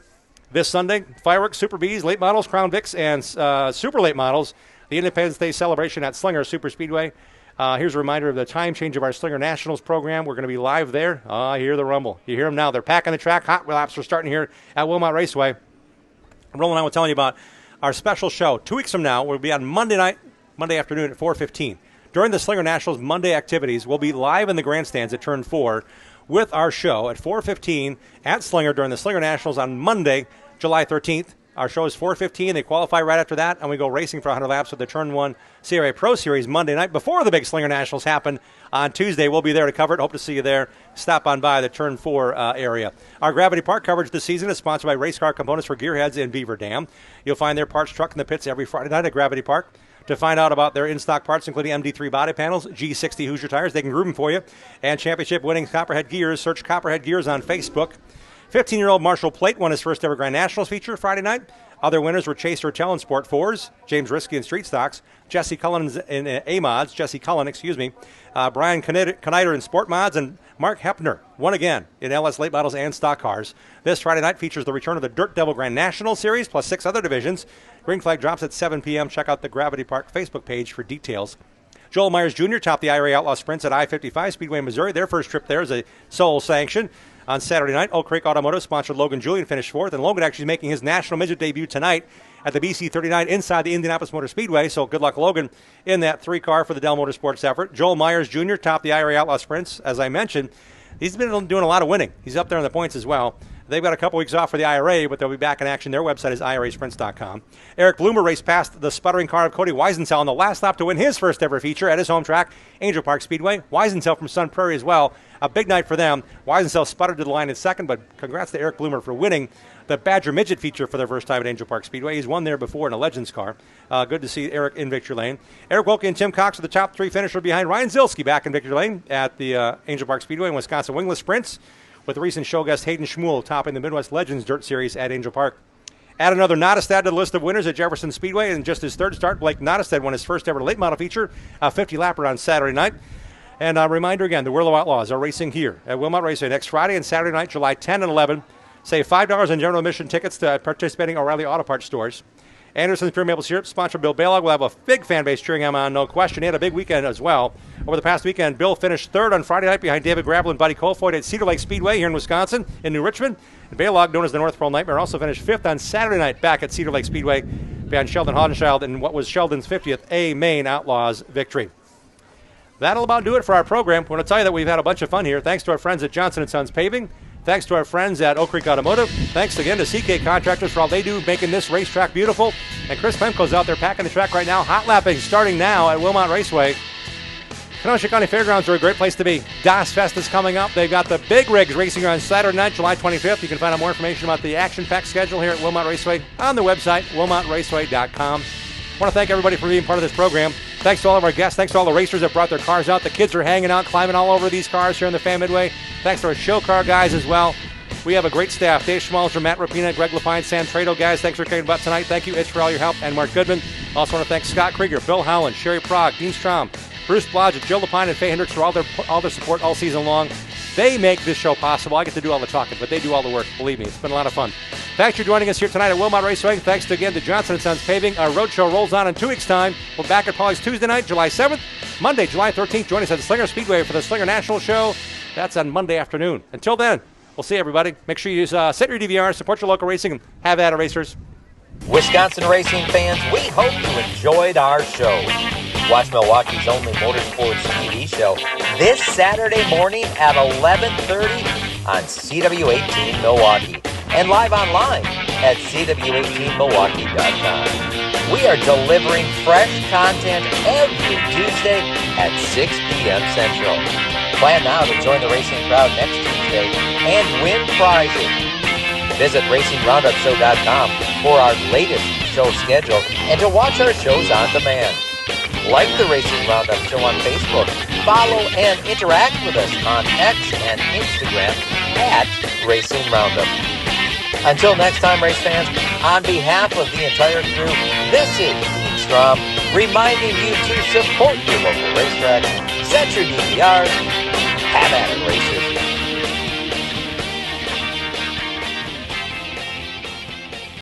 This Sunday, fireworks, Super Bees, late models, Crown Vics, and super late models. The Independence Day celebration at Slinger Super Speedway. Here's a reminder of the time change of our Slinger Nationals program. We're going to be live there. I hear the rumble. You hear them now. They're packing the track. Hot laps are starting here at Wilmot Raceway. Roland and I will tell you about our special show. 2 weeks from now, we'll be on Monday afternoon at 4:15. During the Slinger Nationals Monday activities, we'll be live in the grandstands at Turn 4 with our show at 4:15 at Slinger during the Slinger Nationals on Monday, July 13th. Our show is 4:15. They qualify right after that, and we go racing for 100 laps with the Turn 1 CRA Pro Series Monday night before the big Slinger Nationals happen on Tuesday. We'll be there to cover it. Hope to see you there. Stop on by the Turn 4 area. Our Gravity Park coverage this season is sponsored by Race Car Components for Gearheads in Beaver Dam. You'll find their parts truck in the pits every Friday night at Gravity Park. To find out about their in-stock parts, including MD3 body panels, G60 Hoosier tires, they can groove them for you, and championship-winning Copperhead Gears. Search Copperhead Gears on Facebook. 15-year-old Marshall Plate won his first ever Grand Nationals feature Friday night. Other winners were Chase Hertel in Sport 4s, James Risky in Street Stocks, Jesse Cullen in A-Mods, Brian Knider in Sport Mods, and Mark Hepner won again in LS late models and stock cars. This Friday night features the return of the Dirt Devil Grand National Series plus 6 other divisions. Green flag drops at 7 p.m. Check out the Gravity Park Facebook page for details. Joel Myers Jr. topped the IRA Outlaw Sprints at I-55 Speedway, Missouri. Their first trip there is a sole sanction. On Saturday night, Oak Creek Automotive sponsored Logan Julian finished 4th, and Logan actually is making his national midget debut tonight at the BC39 inside the Indianapolis Motor Speedway, so good luck, Logan, in that 3-car for the Dell Motorsports effort. Joel Myers Jr. topped the IRA Outlaw Sprints, as I mentioned. He's been doing a lot of winning. He's up there in the points as well. They've got a couple weeks off for the IRA, but they'll be back in action. Their website is irasprints.com. Eric Bloomer raced past the sputtering car of Cody Weisenthal on the last lap to win his first ever feature at his home track, Angel Park Speedway. Weisenthal from Sun Prairie as well. A big night for them. Weisenthal sputtered to the line in second, but congrats to Eric Bloomer for winning the Badger Midget feature for their first time at Angel Park Speedway. He's won there before in a Legends car. Good to see Eric in victory lane. Eric Wilkie and Tim Cox are the top 3 finisher behind Ryan Zilski back in victory lane at the Angel Park Speedway and Wisconsin Wingless Sprints, with recent show guest Hayden Schmuel topping the Midwest Legends Dirt Series at Angel Park. Add another Nottestad to the list of winners at Jefferson Speedway, and just his third start, Blake Nottestad won his first ever late model feature, a 50-lapper on Saturday night. And a reminder again, the Whirlo Outlaws are racing here at Wilmot Raceway next Friday and Saturday night, July 10 and 11. Save $5 on general admission tickets to participating O'Reilly Auto Parts stores. Anderson's Pure Maple Syrup, sponsor Bill Balog, will have a big fan base cheering him on, no question. He had a big weekend as well. Over the past weekend, Bill finished 3rd on Friday night behind David Gravel and Buddy Colfoyd at Cedar Lake Speedway here in Wisconsin, in New Richmond. And Balog, known as the North Pole Nightmare, also finished 5th on Saturday night back at Cedar Lake Speedway behind Sheldon Hodenschild in what was Sheldon's 50th A Main Outlaws victory. That'll about do it for our program. I want to tell you that we've had a bunch of fun here. Thanks to our friends at Johnson & Sons Paving. Thanks to our friends at Oak Creek Automotive. Thanks again to CK Contractors for all they do making this racetrack beautiful. And Chris Pemko's out there packing the track right now. Hot lapping starting now at Wilmot Raceway. Kenosha County Fairgrounds are a great place to be. Das Fest is coming up. They've got the big rigs racing on Saturday night, July 25th. You can find out more information about the action-packed schedule here at Wilmot Raceway on the website, wilmotraceway.com. I want to thank everybody for being part of this program. Thanks to all of our guests. Thanks to all the racers that brought their cars out. The kids are hanging out, climbing all over these cars here in the Fan Midway. Thanks to our show car guys as well. We have a great staff. Dave Schmalzer, Matt Rapina, Greg Lapine, Sam Trado. Guys, thanks for kicking butt tonight. Thank you, Itch, for all your help, and Mark Goodman. Also want to thank Scott Krieger, Bill Howland, Sherry Prague, Dean Strom, Bruce Blodgett, Joe Lapine, and Faye Hendricks for all their support all season long. They make this show possible. I get to do all the talking, but they do all the work. Believe me, it's been a lot of fun. Thanks for joining us here tonight at Wilmot Raceway. Thanks again to Johnson & Sons Paving. Our roadshow rolls on in 2 weeks' time. We're back at Paulie's Tuesday night, July 7th. Monday, July 13th, join us at the Slinger Speedway for the Slinger National Show. That's on Monday afternoon. Until then, we'll see everybody. Make sure you set your DVR, support your local racing, and have at it, racers. Wisconsin racing fans, we hope you enjoyed our show. Watch Milwaukee's only motorsports TV show this Saturday morning at 11:30 on CW18 Milwaukee and live online at CW18Milwaukee.com. We are delivering fresh content every Tuesday at 6 p.m. Central. Plan now to join the racing crowd next Tuesday and win prizes. Visit RacingRoundUpShow.com for our latest show schedule and to watch our shows on demand. Like the Racing Roundup Show on Facebook. Follow and interact with us on X and Instagram at Racing Roundup. Until next time, race fans, on behalf of the entire crew, this is Dean Strom reminding you to support your local racetrack, set your DVRs, have at it, racers.